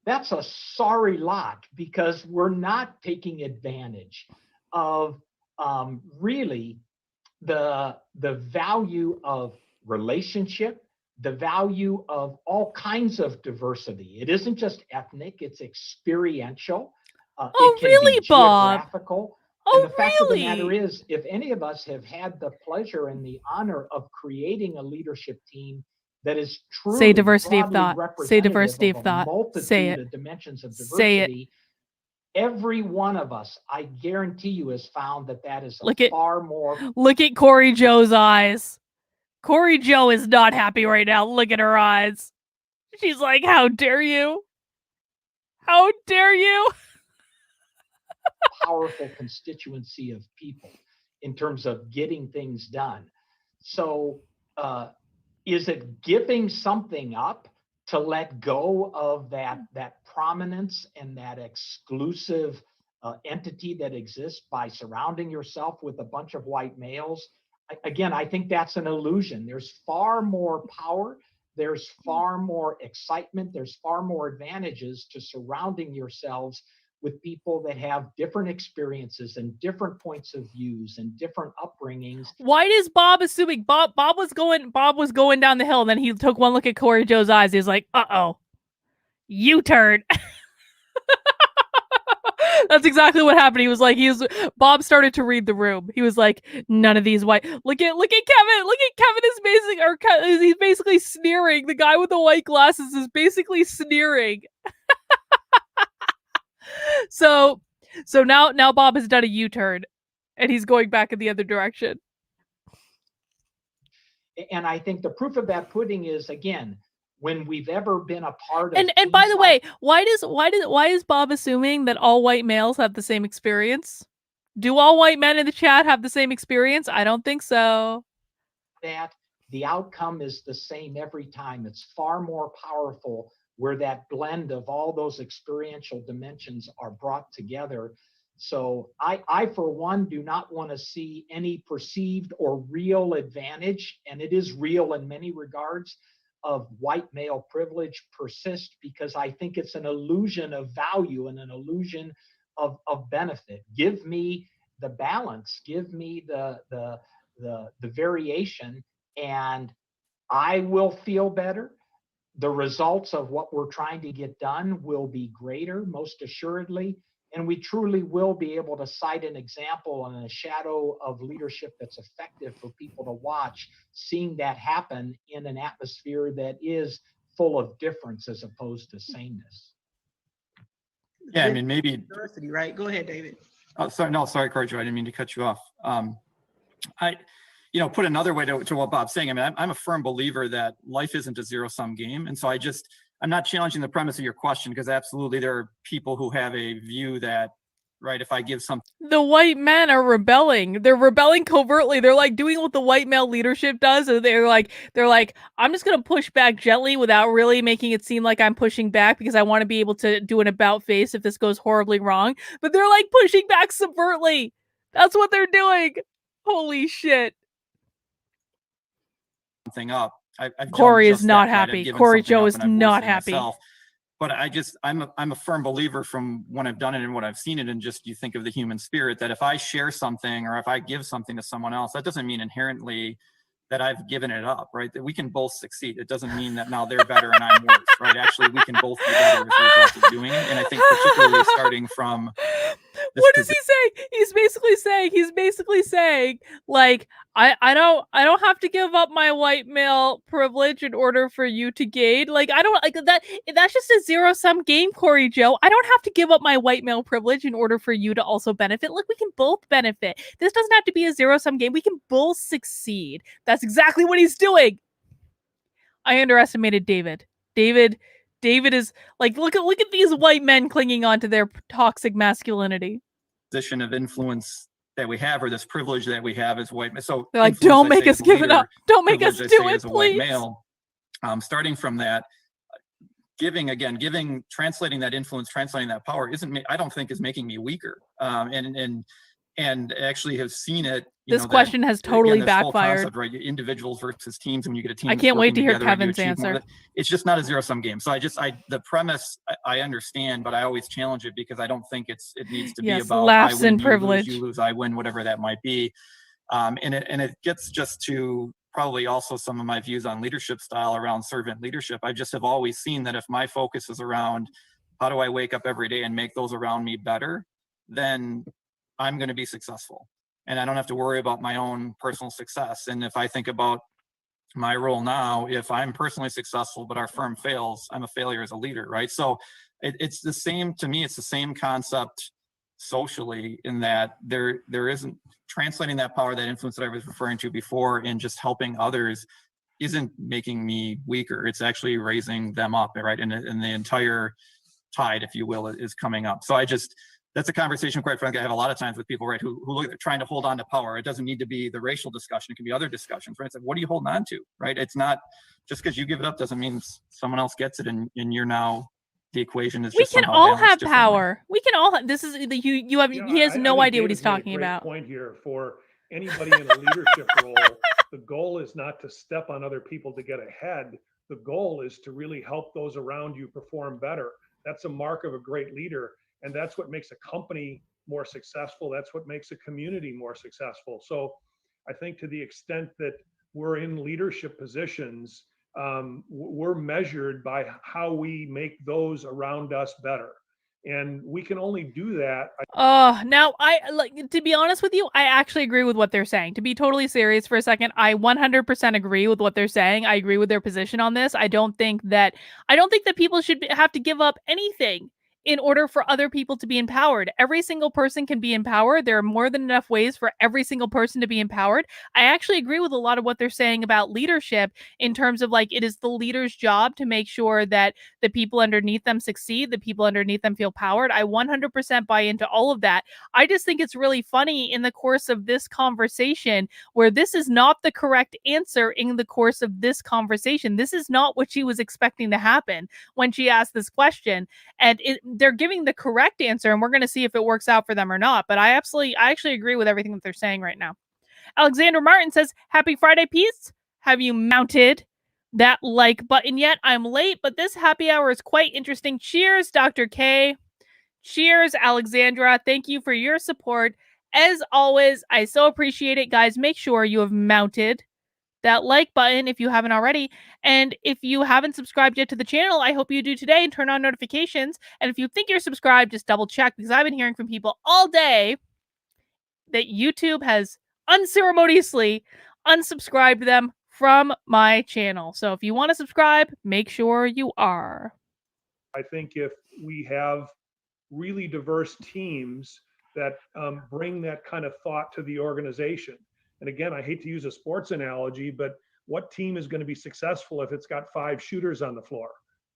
that's a sorry lot, because we're not taking advantage of really the value of relationship, the value of all kinds of diversity. It isn't just ethnic, it's experiential. Oh, it can really, be Bob? geographical. Oh, And the fact of the matter really? is, if any of us have had the pleasure and the honor of creating a leadership team that is truly Say diversity of broadly thought. Say representative diversity of of a thought. Say multitude it. of dimensions of Say it. diversity, every one of us, I guarantee you, has found that that is Look a at far more look at Corey Joe's eyes. Corey Joe is not happy right now. Look at her eyes. She's like, "How dare you? How dare you?" powerful constituency of people in terms of getting things done. So, is it giving something up to let go of that prominence and that exclusive entity that exists by surrounding yourself with a bunch of white males? Again, I think that's an illusion. There's far more power. There's far more excitement. There's far more advantages to surrounding yourselves with people that have different experiences and different points of views and different upbringings. Why is Bob assuming Bob was going down the hill, and then he took one look at Corey Joe's eyes. He's like, "Uh-oh. U-turn." That's exactly what happened. Bob started to read the room. He was like, none of these white. Look at Kevin. Look at Kevin he's basically sneering. The guy with the white glasses is basically sneering. So now Bob has done a U-turn and he's going back in the other direction. And I think the proof of that pudding is, again, when we've ever been a part of. And by the way, why is Bob assuming that all white males have the same experience? Do all white men in the chat have the same experience? I don't think so. That the outcome is the same every time. It's far more powerful where that blend of all those experiential dimensions are brought together. So I for one, do not want to see any perceived or real advantage, and it is real in many regards, of white male privilege persist, because I think it's an illusion of value and an illusion of benefit. Give me the balance, give me the variation, and I will feel better. The results of what we're trying to get done will be greater, most assuredly. And we truly will be able to cite an example and a shadow of leadership that's effective for people to watch, seeing that happen in an atmosphere that is full of difference as opposed to sameness. Yeah, I mean, maybe. Diversity, right? Go ahead, David. Oh, sorry, no, sorry, Corey, I didn't mean to cut you off. Put another way to what Bob's saying. I mean, I'm a firm believer that life isn't a zero-sum game, and so I'm not challenging the premise of your question, because absolutely there are people who have a view that, right, if I give something. The white men are rebelling. They're rebelling covertly. They're like doing what the white male leadership does. And they're like, I'm just gonna push back gently without really making it seem like I'm pushing back, because I want to be able to do an about face if this goes horribly wrong. But they're like pushing back subvertly. That's what they're doing. Holy shit. Something up. I've Corey done is just not that, right? happy. I've given Corey something Joe up is and I've not worsened happy. myself. But I'm a firm believer from when I've done it and what I've seen it, and just you think of the human spirit, that if I share something or if I give something to someone else, that doesn't mean inherently that I've given it up, right? That we can both succeed. It doesn't mean that now they're better and I'm worse, right? Actually, we can both be better as a result of doing it. And I think particularly starting from what is he saying? He's basically saying, like, I don't have to give up my white male privilege in order for you to gain. Like, I don't like that. That's just a zero-sum game, Corey Joe. I don't have to give up my white male privilege in order for you to also benefit. Look, we can both benefit. This doesn't have to be a zero-sum game. We can both succeed. That's exactly what he's doing. I underestimated David. David is like, look at these white men clinging on to their toxic masculinity. Position of influence that we have, or this privilege that we have as white men. So they're like, don't make us give it up. Don't make us do it, as a white male. Starting from that, translating that influence, translating that power I don't think is making me weaker. And actually have seen it. This question has totally backfired. Concept, right? Individuals versus teams. When you get a team, I can't wait to hear Kevin's answer. It's just not a zero-sum game. So the premise I understand, but I always challenge it, because I don't think it needs to be about laughs I win, and privilege. you lose, I win, whatever that might be. And it gets just to probably also some of my views on leadership style around servant leadership. I just have always seen that if my focus is around how do I wake up every day and make those around me better, then I'm going to be successful, and I don't have to worry about my own personal success. And if I think about my role now, if I'm personally successful but our firm fails, I'm a failure as a leader, right? So it's the same to me. It's the same concept socially, in that there isn't translating that power, that influence that I was referring to before, and just helping others isn't making me weaker. It's actually raising them up, right? And the entire tide, if you will, is coming up. So that's a conversation, quite frankly, I have a lot of times with people, right, who look at trying to hold on to power. It doesn't need to be the racial discussion. It can be other discussions, right? It's like, what are you holding on to, right? It's not just because you give it up doesn't mean someone else gets it, and you're now the equation is just we can all have power. We can all have, this is the you have he has no idea what he's talking about. Point here for anybody in a leadership role. The goal is not to step on other people to get ahead. The goal is to really help those around you perform better. That's a mark of a great leader. And that's what makes a company more successful. That's what makes a community more successful. So I think to the extent that we're in leadership positions, we're measured by how we make those around us better. And we can only do that. Now to be honest with you, I actually agree with what they're saying. To be totally serious for a second, I 100% agree with what they're saying. I agree with their position on this. I don't think that people should have to give up anything in order for other people to be empowered. Every single person can be empowered. There are more than enough ways for every single person to be empowered. I actually agree with a lot of what they're saying about leadership, in terms of like, it is the leader's job to make sure that the people underneath them succeed, the people underneath them feel powered. I 100% buy into all of that. I just think it's really funny in the course of this conversation, where this is not the correct answer in the course of this conversation. This is not what she was expecting to happen when she asked this question. And they're giving the correct answer, and we're going to see if it works out for them or not. But I actually agree with everything that they're saying right now. Alexander Martin says, happy Friday, peace. Have you mounted that like button yet? I'm late, but this happy hour is quite interesting. Cheers, Dr. K. Cheers, Alexandra. Thank you for your support. As always, I so appreciate it. Guys, make sure you have mounted that like button if you haven't already. And if you haven't subscribed yet to the channel, I hope you do today and turn on notifications. And if you think you're subscribed, just double check, because I've been hearing from people all day that YouTube has unceremoniously unsubscribed them from my channel. So if you want to subscribe, make sure you are. I think if we have really diverse teams that bring that kind of thought to the organization. And again, I hate to use a sports analogy, but what team is going to be successful if it's got 5 shooters on the floor?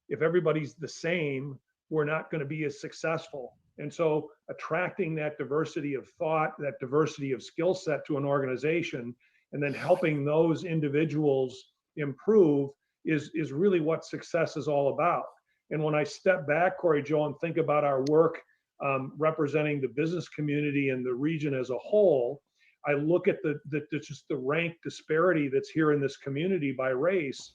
If everybody's the same, we're not going to be as successful. And so attracting that diversity of thought, that diversity of skill set to an organization, and then helping those individuals improve is really what success is all about. And when I step back, Corey Joe, and think about our work representing the business community and the region as a whole, I look at just the rank disparity that's here in this community by race,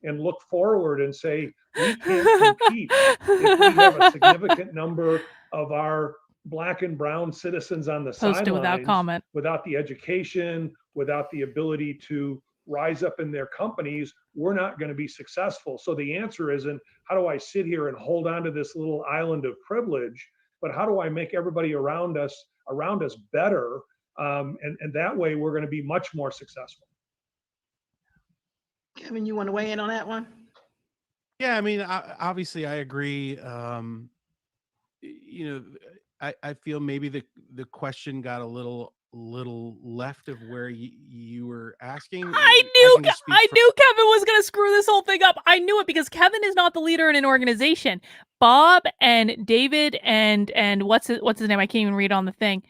and look forward and say, we can't compete if we have a significant number of our Black and brown citizens on the Posted without sidelines, comment. without the education, without the ability to rise up in their companies. We're not going to be successful. So the answer isn't, how do I sit here and hold on to this little island of privilege, but how do I make everybody around us better? And that way we're going to be much more successful. Kevin, you want to weigh in on that one? Yeah, I mean, obviously I agree. You know, I feel maybe the question got a little left of where you were asking. I knew Kevin was going to screw this whole thing up. I knew it, because Kevin is not the leader in an organization. Bob and David and what's his name? I can't even read on the thing.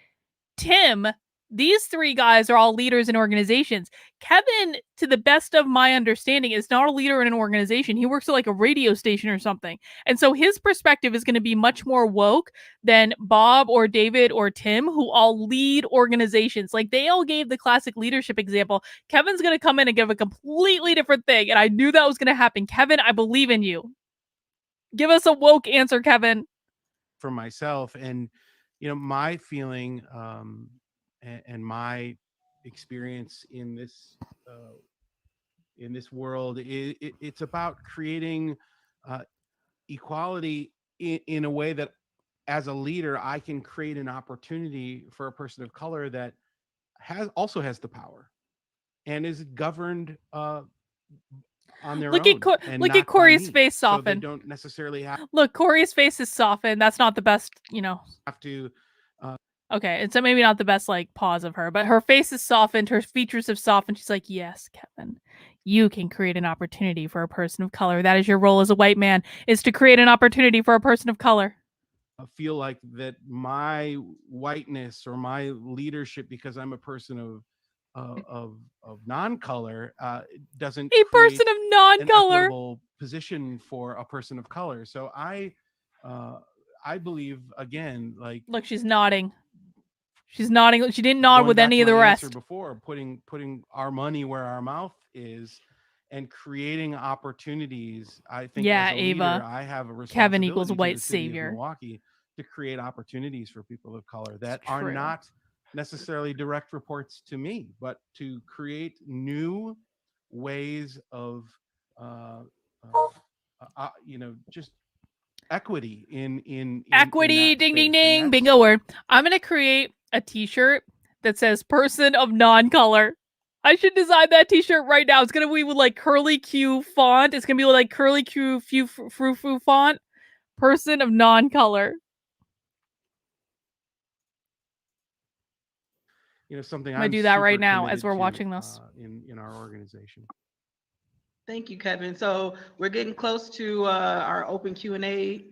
Tim, these 3 guys are all leaders in organizations. Kevin, to the best of my understanding, is not a leader in an organization. He works at like a radio station or something. And so his perspective is going to be much more woke than Bob or David or Tim, who all lead organizations. Like, they all gave the classic leadership example. Kevin's going to come in and give a completely different thing. And I knew that was going to happen. Kevin, I believe in you. Give us a woke answer, Kevin. For myself, and my feeling and my experience in this world, it's about creating equality in a way that, as a leader, I can create an opportunity for a person of color that also has the power and is governed on their own. Look at Corey's face soften. So they don't necessarily have. Look, Corey's face is softened. That's not the best, Have to. Okay, it's maybe not the best pause of her, but her face is softened. Her features have softened. She's like, yes, Kevin, you can create an opportunity for a person of color. That is your role as a white man, is to create an opportunity for a person of color. I feel like that my whiteness or my leadership, because I'm a person of non-color, doesn't a person of non-color an equitable position for a person of color. So I believe, again, like, look, she's nodding. She's nodding. She didn't nod with any of the rest. Before, putting our money where our mouth is and creating opportunities. I think, as a Ava, leader, I have a responsibility Kevin equals white to the city of savior. Milwaukee to create opportunities for people of color that are not necessarily direct reports to me, but to create new ways of just equity in equity. In ding ding ding, bingo word. I'm gonna create a t-shirt that says person of non-color. I should design that t-shirt right now. It's gonna be with like curly Q font. It's gonna be with like curly Q frou font. Person of non-color. Something I'm gonna do that right now as we're watching this in our organization. Thank you, Kevin. So we're getting close to our open Q&A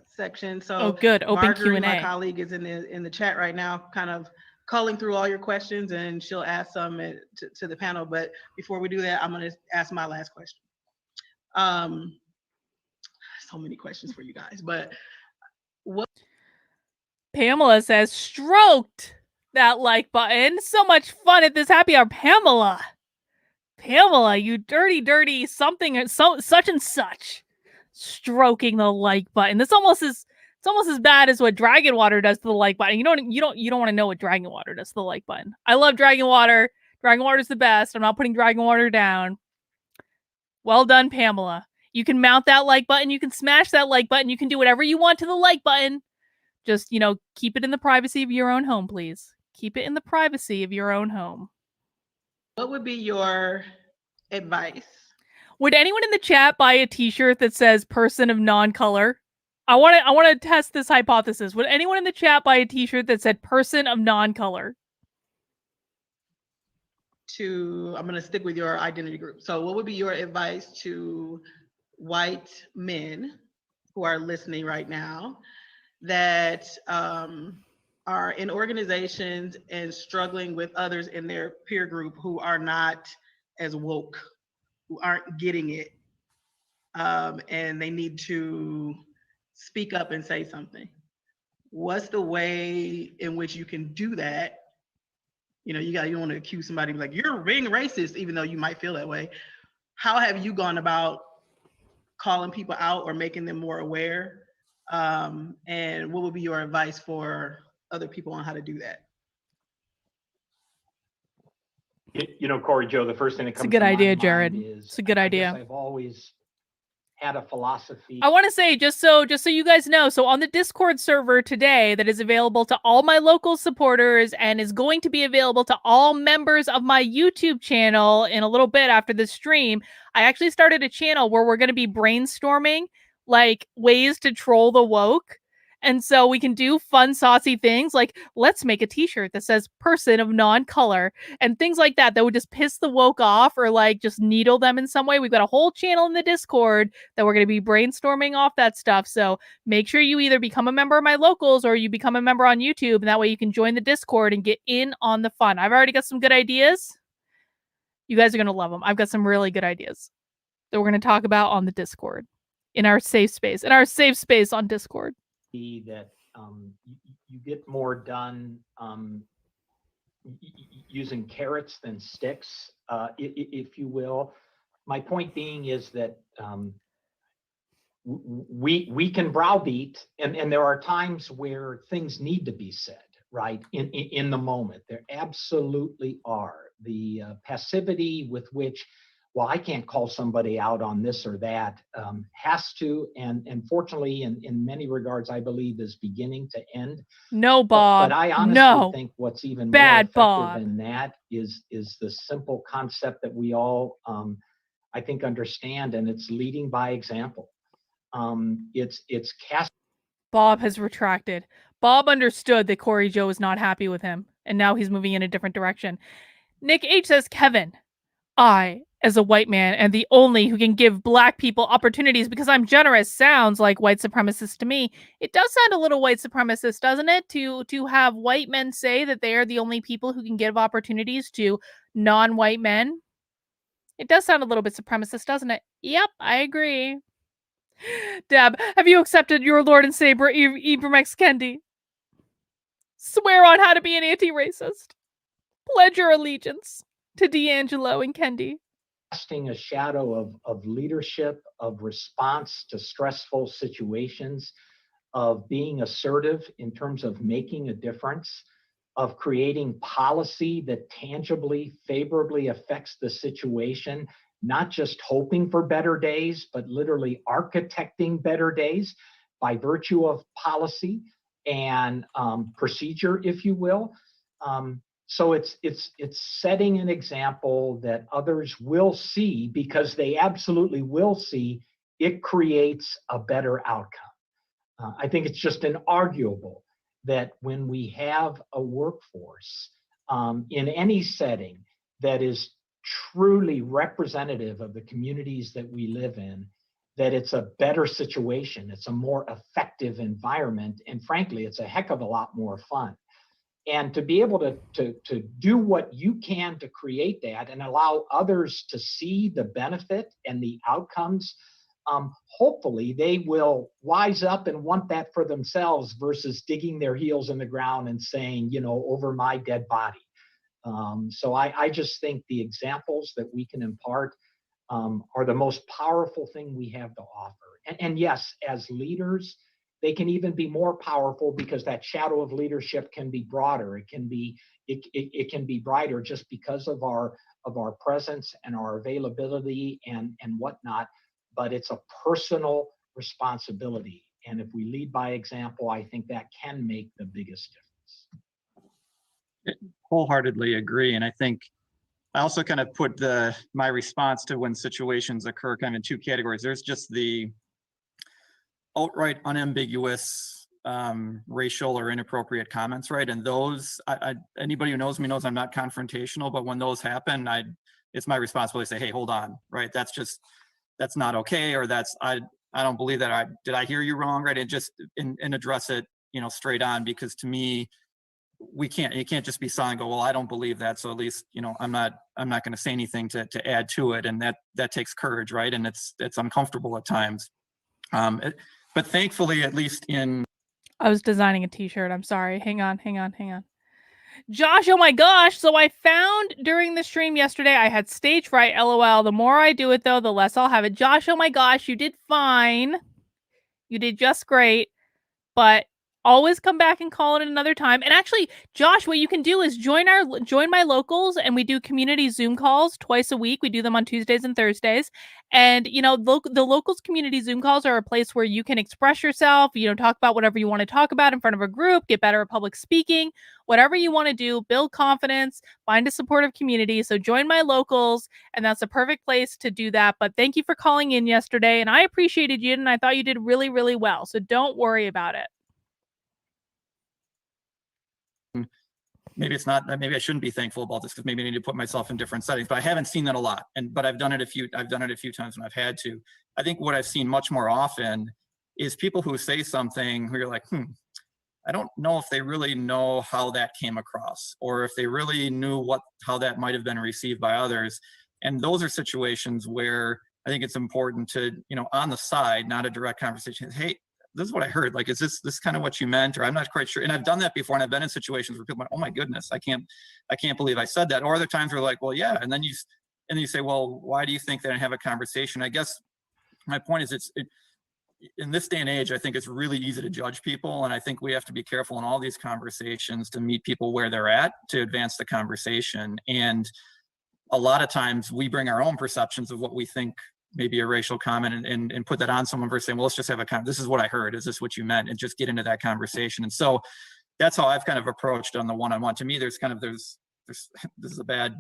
section. So oh, good, open Marjorie, Q&A. my colleague, is in the chat right now, kind of culling through all your questions, and she'll ask some to the panel. But before we do that, I'm going to ask my last question. So many questions for you guys, but what? Pamela says, stroked that like button. So much fun at this happy hour, Pamela. Pamela, you dirty something, such and such, stroking the like button. It's almost as bad as what Dragon Water does to the like button. You don't want to know what Dragon Water does to the like button. I love Dragon Water. Dragon water's the best. I'm not putting dragon water down. Well done, Pamela. You can mount that like button. You can smash that like button. You can do whatever you want to the like button. Just, keep it in the privacy of your own home, please. Keep it in the privacy of your own home. What would be your advice? Would anyone in the chat buy a t-shirt that says person of non-color? I want to test this hypothesis. Would anyone in the chat buy a t-shirt that said person of non-color? I'm going to stick with your identity group. So what would be your advice to white men who are listening right now that are in organizations and struggling with others in their peer group who are not as woke, who aren't getting it, and they need to speak up and say something? What's the way in which you can do that? You don't want to accuse somebody like you're being racist, even though you might feel that way. How have you gone about calling people out or making them more aware? And what would be your advice for other people on how to do that? Corey Joe, the first thing that comes It's a good to idea, my Jared. mind is It's a good idea. I guess I've always had a philosophy. I want to say, just so you guys know, so on the Discord server today that is available to all my local supporters and is going to be available to all members of my YouTube channel in a little bit after the stream, I actually started a channel where we're going to be brainstorming like ways to troll the woke. And so we can do fun, saucy things like let's make a t-shirt that says person of non-color and things like that would just piss the woke off or like just needle them in some way. We've got a whole channel in the Discord that we're going to be brainstorming off that stuff. So make sure you either become a member of my locals or you become a member on YouTube. And that way you can join the Discord and get in on the fun. I've already got some good ideas. You guys are going to love them. I've got some really good ideas that we're going to talk about on the Discord in our safe space, on Discord. That you get more done using carrots than sticks, if you will. My point being is that we can browbeat, and there are times where things need to be said, right? In the moment, there absolutely are. The passivity with which, well, I can't call somebody out on this or that, has to, and fortunately, in many regards, I believe is beginning to end. No, Bob. But I honestly think what's even more effective Bob. than that is the simple concept that we all, I think, understand, and it's leading by example. It's cast. Bob has retracted. Bob understood that Corey Joe was not happy with him, and now he's moving in a different direction. Nick H says, Kevin, I, as a white man, am the only who can give black people opportunities because I'm generous. Sounds like white supremacist to me. It does sound a little white supremacist, doesn't it? To have white men say that they are the only people who can give opportunities to non-white men. It does sound a little bit supremacist, doesn't it? Yep, I agree. Deb, have you accepted your Lord and Savior, Ibram X. Kendi? Swear on how to be an anti-racist. Pledge your allegiance to D'Angelo and Kendi. Casting a shadow of leadership, of response to stressful situations, of being assertive in terms of making a difference, of creating policy that tangibly, favorably affects the situation, not just hoping for better days, but literally architecting better days by virtue of policy and procedure, if you will. So it's setting an example that others will see, because they absolutely will see it creates a better outcome. I think it's just inarguable that when we have a workforce in any setting that is truly representative of the communities that we live in, that it's a better situation, it's a more effective environment, and frankly, it's a heck of a lot more fun. And to be able to do what you can to create that and allow others to see the benefit and the outcomes, hopefully they will wise up and want that for themselves versus digging their heels in the ground and saying, over my dead body. So I just think the examples that we can impart are the most powerful thing we have to offer. And yes, as leaders, they can even be more powerful because that shadow of leadership can be broader. It can be brighter just because of our presence and our availability and whatnot. But it's a personal responsibility. And if we lead by example, I think that can make the biggest difference. Wholeheartedly agree. And I think I also kind of put my response to when situations occur kind of in two categories. There's just the outright unambiguous racial or inappropriate comments, right? And those, anybody who knows me knows I'm not confrontational, but when those happen, it's my responsibility to say, hey, hold on, right? That's not okay, or I don't believe that. Did I hear you wrong, right? And address it, straight on, because to me, you can't just be silent and go, well, I don't believe that. So at least, I'm not going to say anything to add to it. And that takes courage, right? And it's uncomfortable at times. But thankfully, at least I was designing a t-shirt. I'm sorry. Hang on. Josh, oh my gosh. So I found during the stream yesterday, I had stage fright, LOL. The more I do it though, the less I'll have it. Josh, oh my gosh, you did fine. You did just great. But always come back and call it another time. And actually, Josh, what you can do is join my locals, and we do community Zoom calls twice a week. We do them on Tuesdays and Thursdays. And, the locals community Zoom calls are a place where you can express yourself, talk about whatever you want to talk about in front of a group, get better at public speaking, whatever you want to do, build confidence, find a supportive community. So join my locals, and that's a perfect place to do that. But thank you for calling in yesterday, and I appreciated you, and I thought you did really, really well. So don't worry about it. maybe it's not, maybe I shouldn't be thankful about this because maybe I need to put myself in different settings, but I haven't seen that a lot. But I've done it a few times when I've had to. I think what I've seen much more often is people who say something who you're like, I don't know if they really know how that came across, or if they really knew how that might have been received by others. And those are situations where I think it's important to, on the side, not a direct conversation. Hey, this is what I heard. Like, is this kind of what you meant? Or I'm not quite sure. And I've done that before, and I've been in situations where people went, oh my goodness, I can't believe I said that. Or other times we're like, well, yeah. And then you say, well, why do you think they didn't have a conversation? I guess my point is in this day and age, I think it's really easy to judge people. And I think we have to be careful in all these conversations to meet people where they're at to advance the conversation. And a lot of times we bring our own perceptions of what we think maybe a racial comment and put that on someone versus saying, well, let's just have this is what I heard. Is this what you meant? And just get into that conversation. And so that's how I've kind of approached on the one-on-one. To me, there's this is a bad,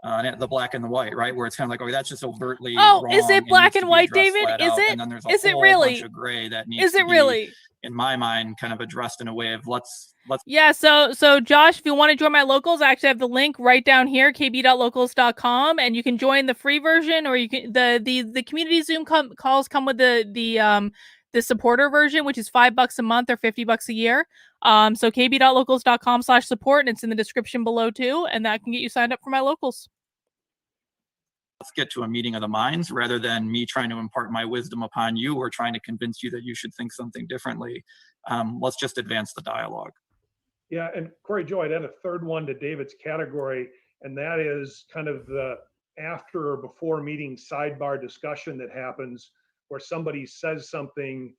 the black and the white, right? Where it's kind of like, oh, that's just overtly wrong. Is it black and white, David? Is it? And then there's a whole bunch of gray that needs to be, in my mind, kind of addressed in a way of let's. Yeah. So Josh, if you want to join my locals, I actually have the link right down here, kb.locals.com, and you can join the free version, or you can the community Zoom calls come with the supporter version, which is $5 a month or $50 a year. So kb.locals.com/support, and it's in the description below too, and that can get you signed up for my locals. Let's get to a meeting of the minds rather than me trying to impart my wisdom upon you or trying to convince you that you should think something differently. Let's just advance the dialogue. Yeah, and Corey Joe, I'd add a third one to David's category, and that is kind of the after or before meeting sidebar discussion that happens where somebody says something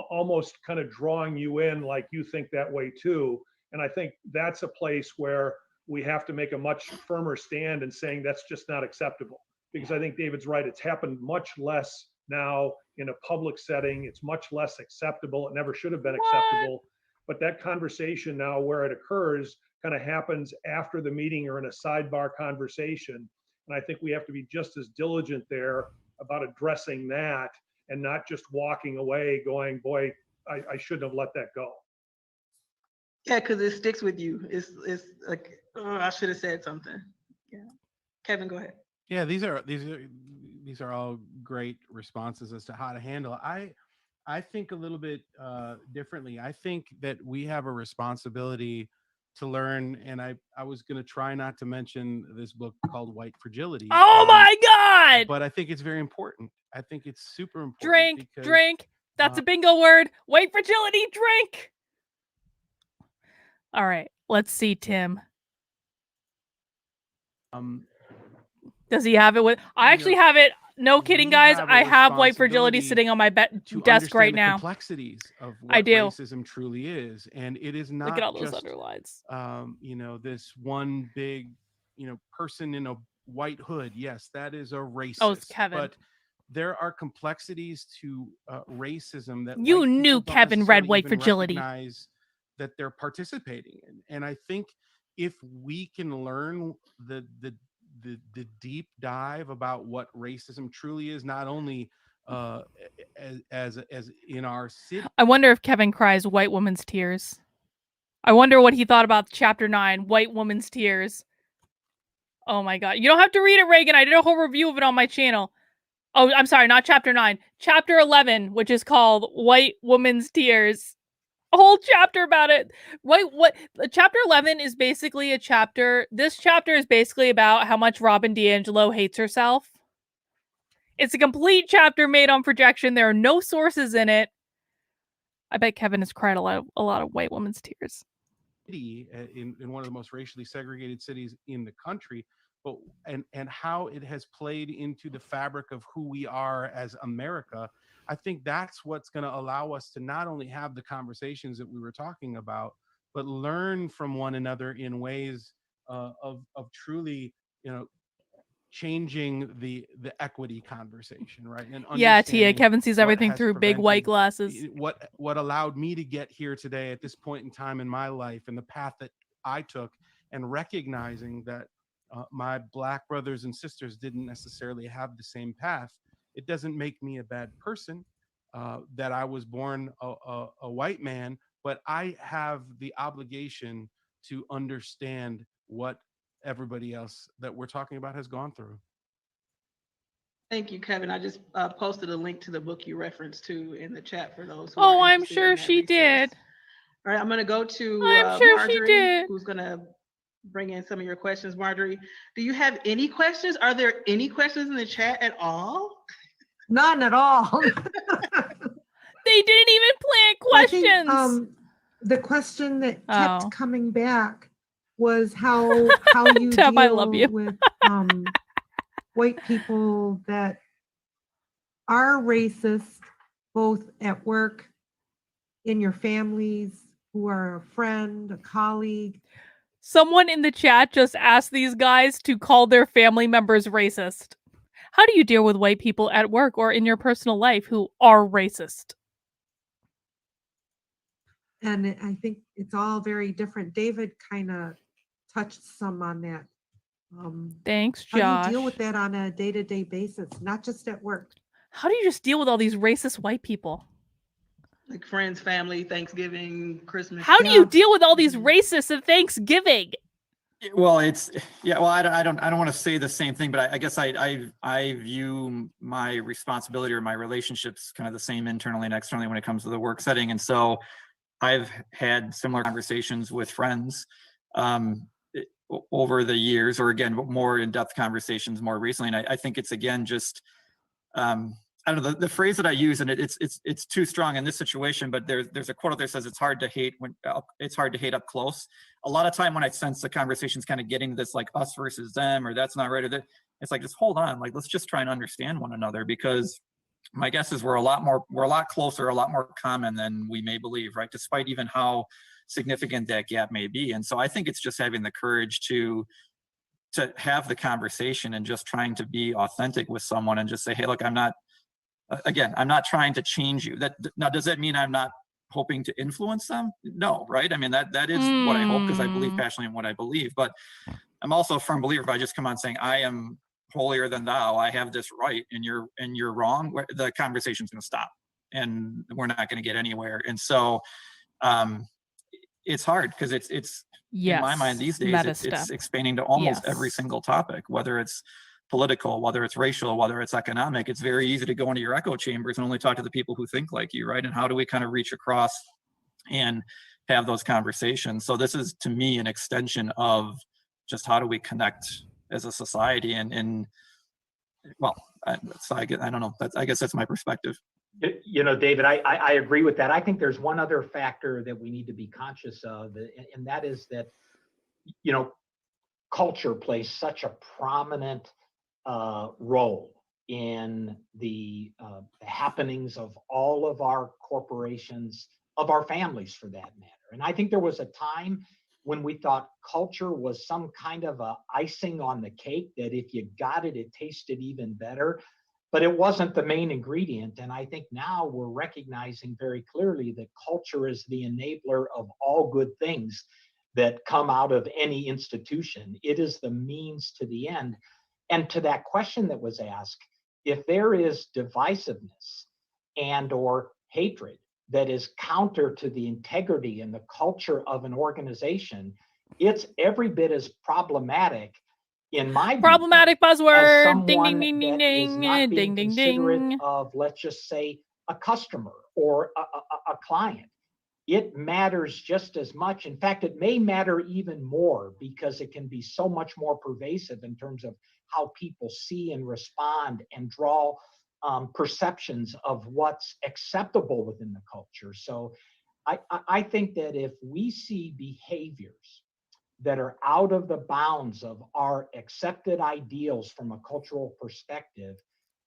almost kind of drawing you in like you think that way too. And I think that's a place where we have to make a much firmer stand in saying that's just not acceptable. Because I think David's right, it's happened much less now in a public setting. It's much less acceptable. It never should have been acceptable. But that conversation now where it occurs kind of happens after the meeting or in a sidebar conversation. And I think we have to be just as diligent there about addressing that and not just walking away going, boy, I shouldn't have let that go. Yeah, because it sticks with you. It's like, oh, I should have said something. Yeah. Kevin, go ahead. Yeah, these are all great responses as to how to handle it. I think a little bit differently. I think that we have a responsibility to learn, and I was going to try not to mention this book called White Fragility. Oh my God! But I think it's very important. I think it's super important. Drink. That's a bingo word. White fragility, drink. All right, let's see, Tim. Does he have it with? I actually have it. no kidding, we guys. have a I have white fragility responsibility sitting on my to desk right understand the now. complexities of I what do. racism truly is, and it is Look at all not those just underlines. this one big person in a white hood. Yes, that is a Oh, it's racist, Kevin. but there are complexities to racism that You white knew people don't Kevin read necessarily white even fragility. recognize that they're participating in. And I think if we can learn the deep dive about what racism truly is, not only as in our city. I wonder if Kevin cries white woman's tears. I wonder what he thought about chapter 9, white woman's tears. Oh my god. You don't have to read it, Reagan. I did a whole review of it on my channel. Oh, I'm sorry, not chapter 9. Chapter 11, which is called White Woman's Tears. A whole chapter about it. Chapter 11 is basically a chapter. This chapter is basically about how much Robin DiAngelo hates herself. It's a complete chapter made on projection. There are no sources in it. I bet Kevin has cried a lot of white woman's tears. In one of the most racially segregated cities in the country, but and how it has played into the fabric of who we are as America. I think that's what's going to allow us to not only have the conversations that we were talking about, but learn from one another in ways of truly, changing the equity conversation, right? And yeah, Tia, understanding Kevin sees what everything has through big white prevented glasses. what allowed me to get here today at this point in time in my life, and the path that I took, and recognizing that my Black brothers and sisters didn't necessarily have the same path. It doesn't make me a bad person that I was born a white man, but I have the obligation to understand what everybody else that we're talking about has gone through. Thank you, Kevin. I just posted a link to the book you referenced to in the chat for those who Oh, are I'm interested sure in that she resource. did. All right, I'm going to go to I'm sure she Marjorie, did. who's going to bring in some of your questions. Marjorie, do you have any questions? Are there any questions in the chat at all? None at all. They didn't even plant questions. I think, the question that kept Oh. coming back was how you Tab, I love deal you. with white people that are racist, both at work, in your families, who are a friend, a colleague. Someone in the chat just asked these guys to call their family members racist. How do you deal with white people at work or in your personal life who are racist? And I think it's all very different. David kind of touched some on that. Thanks, How Josh. do you deal with that on a day-to-day basis, not just at work? How do you just deal with all these racist white people? Like friends, family, Thanksgiving, Christmas. How do you deal with all these racists at Thanksgiving? Well, I don't want to say the same thing, but I guess I view my responsibility or my relationships kind of the same internally and externally when it comes to the work setting. And so I've had similar conversations with friends over the years, or again, more in-depth conversations more recently. And I think it's, again, just, I don't know, the phrase that I use, and it's too strong in this situation, but there's a quote out there that says it's hard to hate up close. A lot of time when I sense the conversation's kind of getting this like us versus them, or that's not right, or that, it's like, just hold on, like, let's just try and understand one another, because my guess is we're a lot closer, a lot more common than we may believe, right? Despite even how significant that gap may be. And so I think it's just having the courage to have the conversation and just trying to be authentic with someone and just say, hey, look, I'm not trying to change you. Now, does that mean I'm not hoping to influence them? No, right? I mean, that is what I hope, because I believe passionately in what I believe. But I'm also a firm believer, if I just come on saying I am holier than thou, I have this right and you're wrong, the conversation's going to stop and we're not going to get anywhere. And so it's hard, because it's in my mind these days, it's expanding to almost every single topic, whether it's political, whether it's racial, whether it's economic. It's very easy to go into your echo chambers and only talk to the people who think like you, right? And how do we kind of reach across and have those conversations? So this is, to me, an extension of just how do we connect as a society. And well, I don't know. I guess that's my perspective. David, I agree with that. I think there's one other factor that we need to be conscious of, and that is that, culture plays such a prominent role in the happenings of all of our corporations, of our families for that matter. And I think there was a time when we thought culture was some kind of a icing on the cake, that if you got it, it tasted even better, but it wasn't the main ingredient. And I think now we're recognizing very clearly that culture is the enabler of all good things that come out of any institution. It is the means to the end. And to that question that was asked, if there is divisiveness and or hatred that is counter to the integrity and the culture of an organization, it's every bit as problematic, in my view, Problematic as buzzword. Ding, someone ding, ding, that ding, is ding, not being ding, ding, considerate ding. of, let's just say, a customer or a client. It matters just as much. In fact, it may matter even more, because it can be so much more pervasive in terms of how people see and respond and draw perceptions of what's acceptable within the culture. So I think that if we see behaviors that are out of the bounds of our accepted ideals from a cultural perspective,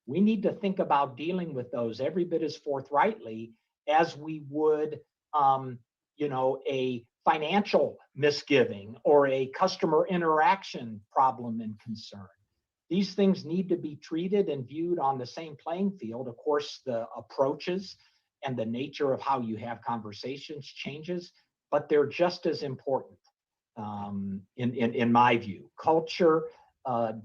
we need to think about dealing with those every bit as forthrightly as we would a financial misgiving or a customer interaction problem and concern. These things need to be treated and viewed on the same playing field. Of course, the approaches and the nature of how you have conversations changes, but they're just as important in my view. Culture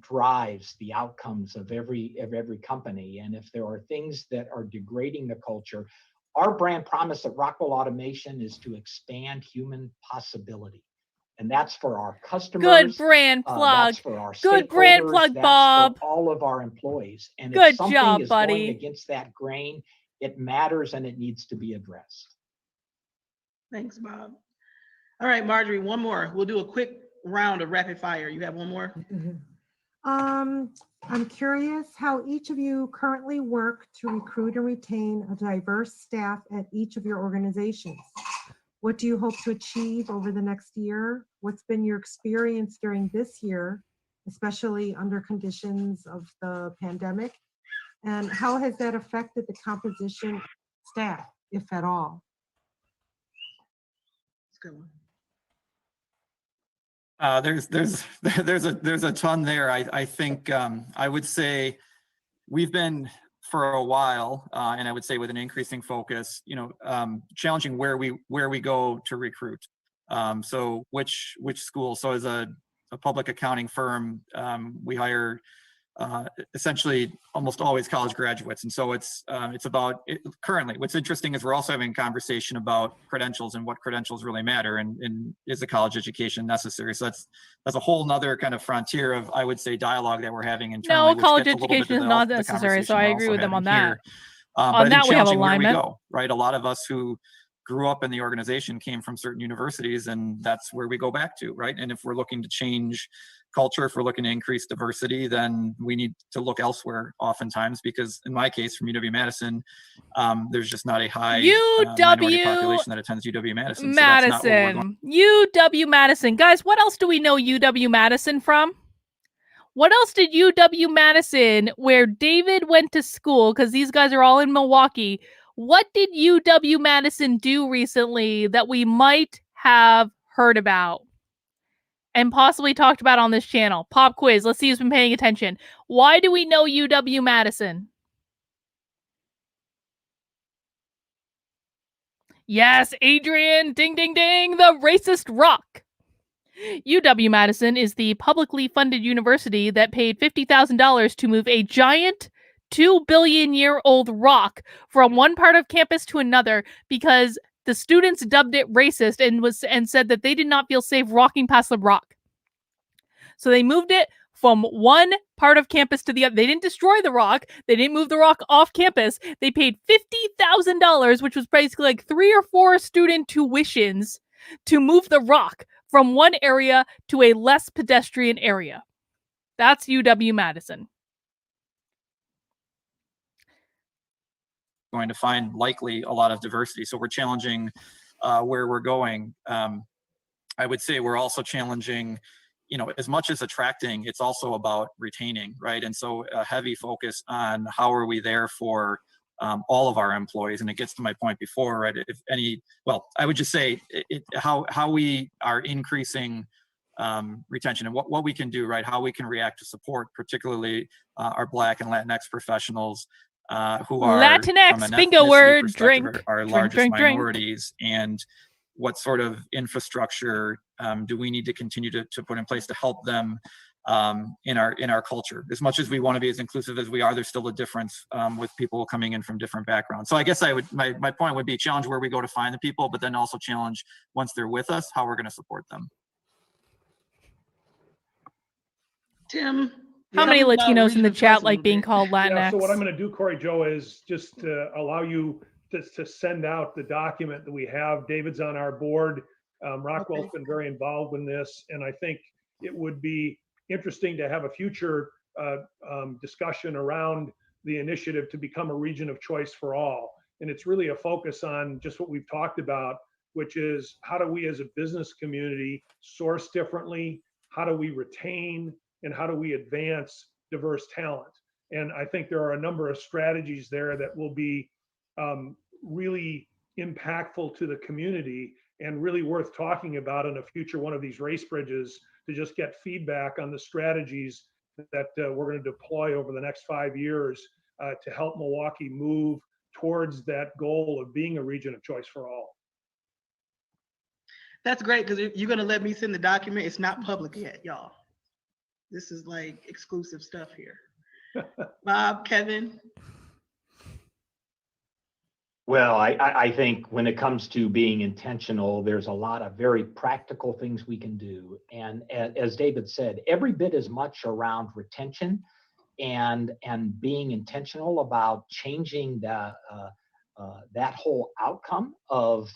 drives the outcomes of every company. And if there are things that are degrading the culture, our brand promise at Rockwell Automation is to expand human possibility. And that's for our customers. Good brand plug. That's for our Good brand stakeholders, plug, that's Bob. for all of our employees. And if Good something job, is buddy. going against that grain, it matters and it needs to be addressed. Thanks, Bob. All right, Marjorie, one more. We'll do a quick round of rapid fire. You have one more? I'm curious how each of you currently work to recruit and retain a diverse staff at each of your organizations. What do you hope to achieve over the next year? What's been your experience during this year, especially under conditions of the pandemic? And how has that affected the composition of staff, if at all? That's a good one. There's a ton there. I think I would say we've been for a while, and I would say with an increasing focus, challenging where we go to recruit. So which school? So as a public accounting firm, we hire essentially almost always college graduates, and so it's about currently. What's interesting is we're also having a conversation about credentials and what credentials really matter, and is a college education necessary? So that's a whole nother kind of frontier of, I would say, dialogue that we're having internally. No, college education is not necessary, so I agree with them on that. On that we have where we alignment. go, right? A lot of us who grew up in the organization came from certain universities, and that's where we go back to, right? And if we're looking to change culture, if we're looking to increase diversity, then we need to look elsewhere oftentimes, because in my case, from UW-Madison, there's just not a high minority population that attends UW-Madison. So that's not where we're going. UW-Madison. Guys, what else do we know UW-Madison from? What else did UW-Madison, where David went to school, because these guys are all in Milwaukee, what did UW-Madison do recently that we might have heard about and possibly talked about on this channel? Pop quiz. Let's see who's been paying attention. Why do we know UW-Madison? Yes, Adrian. Ding, ding, ding. The racist rock. UW-Madison is the publicly funded university that paid $50,000 to move a giant 2-billion-year-old rock from one part of campus to another because the students dubbed it racist and said that they did not feel safe walking past the rock. So they moved it from one part of campus to the other. They didn't destroy the rock. They didn't move the rock off campus. They paid $50,000, which was basically like 3 or 4 student tuitions, to move the rock from one area to a less pedestrian area. That's UW-Madison. Going to find likely a lot of diversity. So we're challenging where we're going. I would say we're also challenging you know, as much as attracting, it's also about retaining, right? And so a heavy focus on how are we there for all of our employees. And it gets to my point before, right? If any, well, I would just say how we are increasing retention and what we can do, right? How we can react to support, particularly our Black and Latinx professionals who are Latinx, from an bingo ethnicity word, perspective drink, are drink, largest drink, drink. minorities, and what sort of infrastructure do we need to continue to put in place to help them in our culture? As much as we want to be as inclusive as we are, there's still a difference with people coming in from different backgrounds. So I guess my point would be challenge where we go to find the people, but then also challenge once they're with us, how we're going to support them. Tim, How many tell me about Latinos in the regional chat choice a like little being bit. called Latinx? Yeah, so what I'm going to do, Corey Joe, is just allow you to send out the document that we have. David's on our board. Rockwell's been very involved in this, and I think it would be interesting to have a future discussion around the initiative to become a region of choice for all. And it's really a focus on just what we've talked about, which is how do we as a business community source differently? How do we retain? And how do we advance diverse talent? And I think there are a number of strategies there that will be really impactful to the community and really worth talking about in a future one of these race bridges, to just get feedback on the strategies that we're going to deploy over the next 5 years to help Milwaukee move towards that goal of being a region of choice for all. That's great, because you're going to let me send the document. It's not public yet, y'all. This is like exclusive stuff here. Bob, Kevin. Well, I think when it comes to being intentional, there's a lot of very practical things we can do. And as David said, every bit as much around retention and being intentional about changing that whole outcome of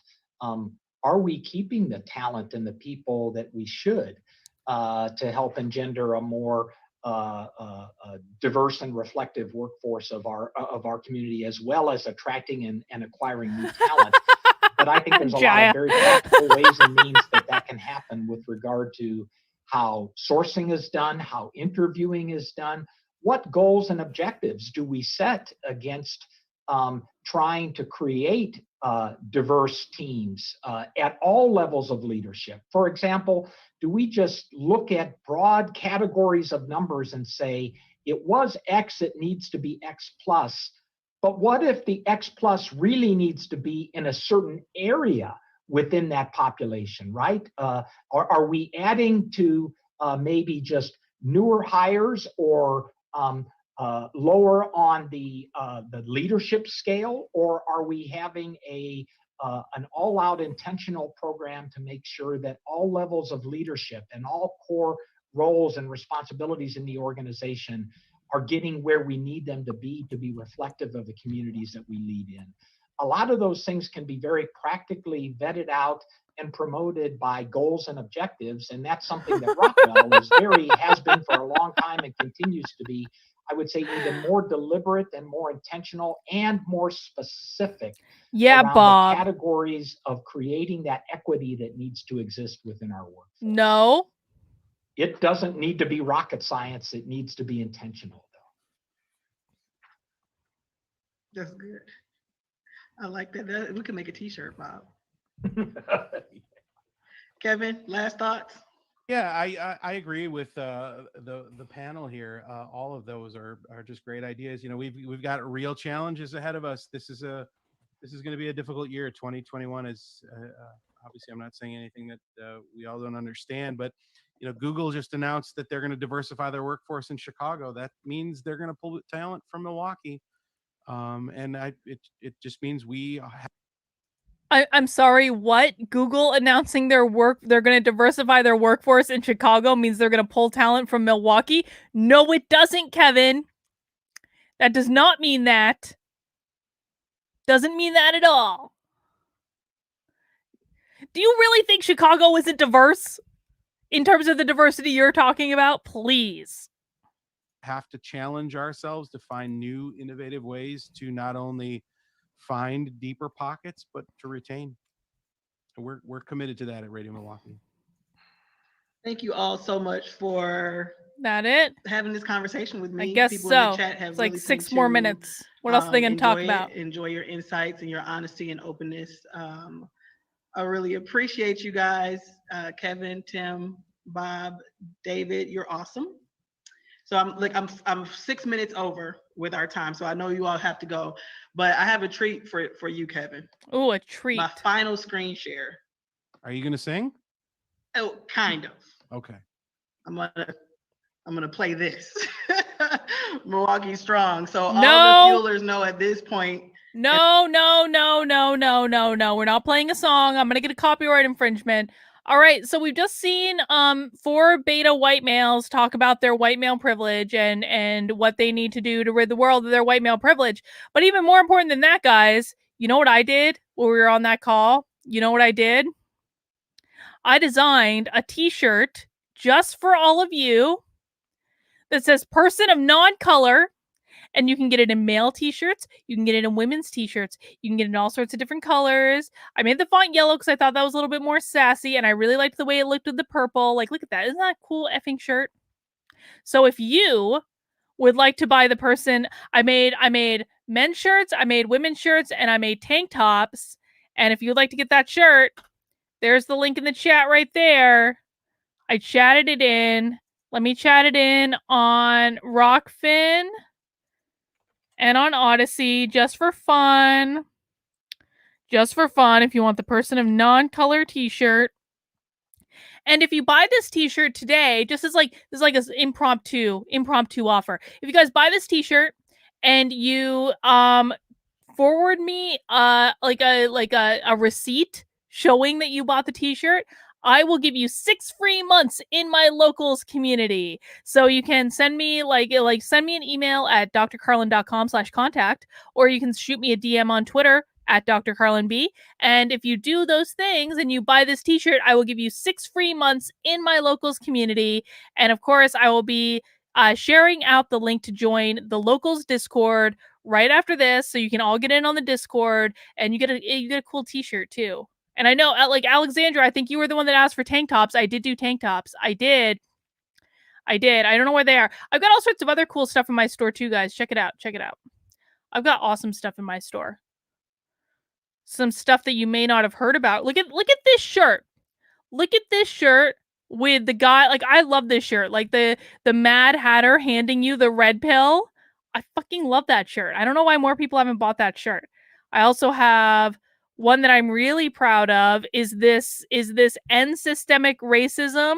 are we keeping the talent and the people that we should to help engender a more diverse and reflective workforce of our community, as well as attracting and acquiring new talent. But I think there's a lot of very practical ways and means that can happen with regard to how sourcing is done, how interviewing is done, what goals and objectives do we set against trying to create diverse teams at all levels of leadership. For example, do we just look at broad categories of numbers and say, it was X, it needs to be X plus, but what if the X plus really needs to be in a certain area within that population, right? Are we adding to maybe just newer hires or lower on the leadership scale, or are we having an all-out intentional program to make sure that all levels of leadership and all core roles and responsibilities in the organization are getting where we need them to be reflective of the communities that we lead in? A lot of those things can be very practically vetted out and promoted by goals and objectives, and that's something that Rockwell has been for a long time and continues to be, I would say, even more deliberate and more intentional and more specific around Bob. the categories of creating that equity that needs to exist within our workforce. No. It doesn't need to be rocket science. It needs to be intentional, though. That's good. I like that. We can make a t-shirt, Bob. Kevin, last thoughts? Yeah, I agree with the panel here. All of those are just great ideas. You know, we've got real challenges ahead of us. This is going to be a difficult year. 2021 is obviously, I'm not saying anything that we all don't understand, but you know, Google just announced that they're going to diversify their workforce in Chicago. That means they're going to pull talent from Milwaukee, and it just means we have. I'm sorry, what? Google announcing they're going to diversify their workforce in Chicago means they're going to pull talent from Milwaukee? No, it doesn't, Kevin. That does not mean that. Doesn't mean that at all. Do you really think Chicago isn't diverse in terms of the diversity you're talking about? Please. Have to challenge ourselves to find new innovative ways to not only find deeper pockets, but to retain. And we're committed to that at Radio Milwaukee. Thank you all so much for That it? having this conversation with I me. guess People in the so. chat have It's like really 6 seemed more to minutes. What else are they going to talk enjoy about? it, enjoy your insights and your honesty and openness. I really appreciate you guys, Kevin, Tim, Bob, David. You're awesome. So I'm 6 minutes over with our time, so I know you all have to go, but I have a treat for you, Kevin. Ooh, a treat. My final screen share. Are you going to sing? Oh, kind of. Okay. I'm gonna play this. Milwaukee Strong. So all No. the fuelers know at this point. No. We're not playing a song. I'm going to get a copyright infringement. All right, so we've just seen 4 beta white males talk about their white male privilege and what they need to do to rid the world of their white male privilege. But even more important than that, guys, you know what I did when we were on that call? You know what I did? I designed a t-shirt just for all of you that says person of non-color, and you can get it in male t-shirts, you can get it in women's t-shirts, you can get it in all sorts of different colors. I made the font yellow because I thought that was a little bit more sassy, and I really liked the way it looked with the purple. Like, look at that. Isn't that a cool effing shirt? So if you would like to buy the person, I made men's shirts, I made women's shirts, and I made tank tops. And if you'd like to get that shirt, there's the link in the chat right there. I chatted it in. Let me chat it in on Rockfin and on Odyssey just for fun. Just for fun, if you want the person of non-color t-shirt. And if you buy this t-shirt today, just as like this is like an impromptu offer. If you guys buy this t-shirt and you forward me like a receipt showing that you bought the t-shirt, I will give you 6 free months in my locals community. So you can send me send me an email at drcarlin.com/contact, or you can shoot me a DM on Twitter at drcarlinb. And if you do those things and you buy this t-shirt, I will give you 6 free months in my locals community. And of course, I will be sharing out the link to join the locals Discord right after this, so you can all get in on the Discord, and you get a cool t-shirt too. And I know, like Alexandra, I think you were the one that asked for tank tops. I did do tank tops. I did. I don't know where they are. I've got all sorts of other cool stuff in my store too, guys. Check it out. I've got awesome stuff in my store. Some stuff that you may not have heard about. Look at this shirt. Look at this shirt with the guy. Like, I love this shirt. Like the Mad Hatter handing you the red pill. I fucking love that shirt. I don't know why more people haven't bought that shirt. I also have one that I'm really proud of is this End Systemic Racism,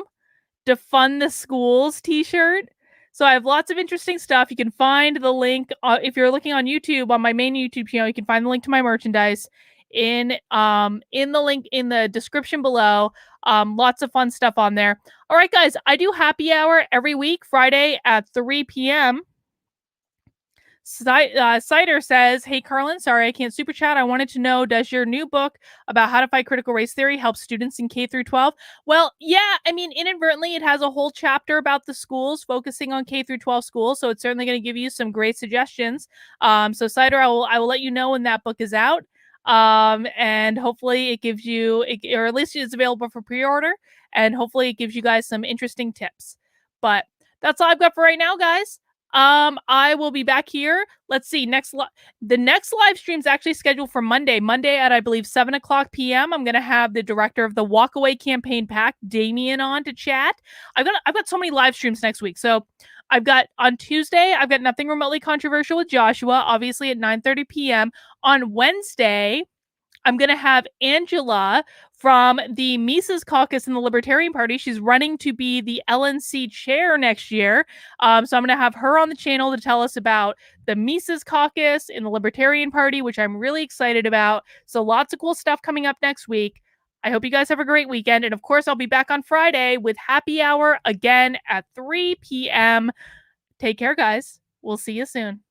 Defund the Schools t-shirt. So I have lots of interesting stuff. You can find the link if you're looking on YouTube, on my main YouTube channel, you can find the link to my merchandise in the link in the description below. Lots of fun stuff on there. All right, guys, I do happy hour every week, Friday at 3 p.m. Cider says, "Hey, Carlin, sorry I can't super chat. I wanted to know, does your new book about how to fight critical race theory help students in K through 12? Well, yeah, I mean, inadvertently, it has a whole chapter about the schools, focusing on K through 12 schools. So it's certainly going to give you some great suggestions. So Cider, I will let you know when that book is out. And hopefully it gives you, or at least it's available for pre-order, and hopefully it gives you guys some interesting tips. But that's all I've got for right now, guys. I will be back here. Let's see. The next live stream is actually scheduled for Monday at, I believe, 7:00 p.m. I'm gonna have the director of the Walkaway Campaign PAC, Damien, on to chat. I've got so many live streams next week. So I've got on Tuesday, I've got Nothing Remotely Controversial with Joshua, obviously at 9:30 p.m. On Wednesday, I'm going to have Angela from the Mises Caucus in the Libertarian Party. She's running to be the LNC chair next year. So I'm going to have her on the channel to tell us about the Mises Caucus in the Libertarian Party, which I'm really excited about. So lots of cool stuff coming up next week. I hope you guys have a great weekend. And of course, I'll be back on Friday with happy hour again at 3 p.m. Take care, guys. We'll see you soon.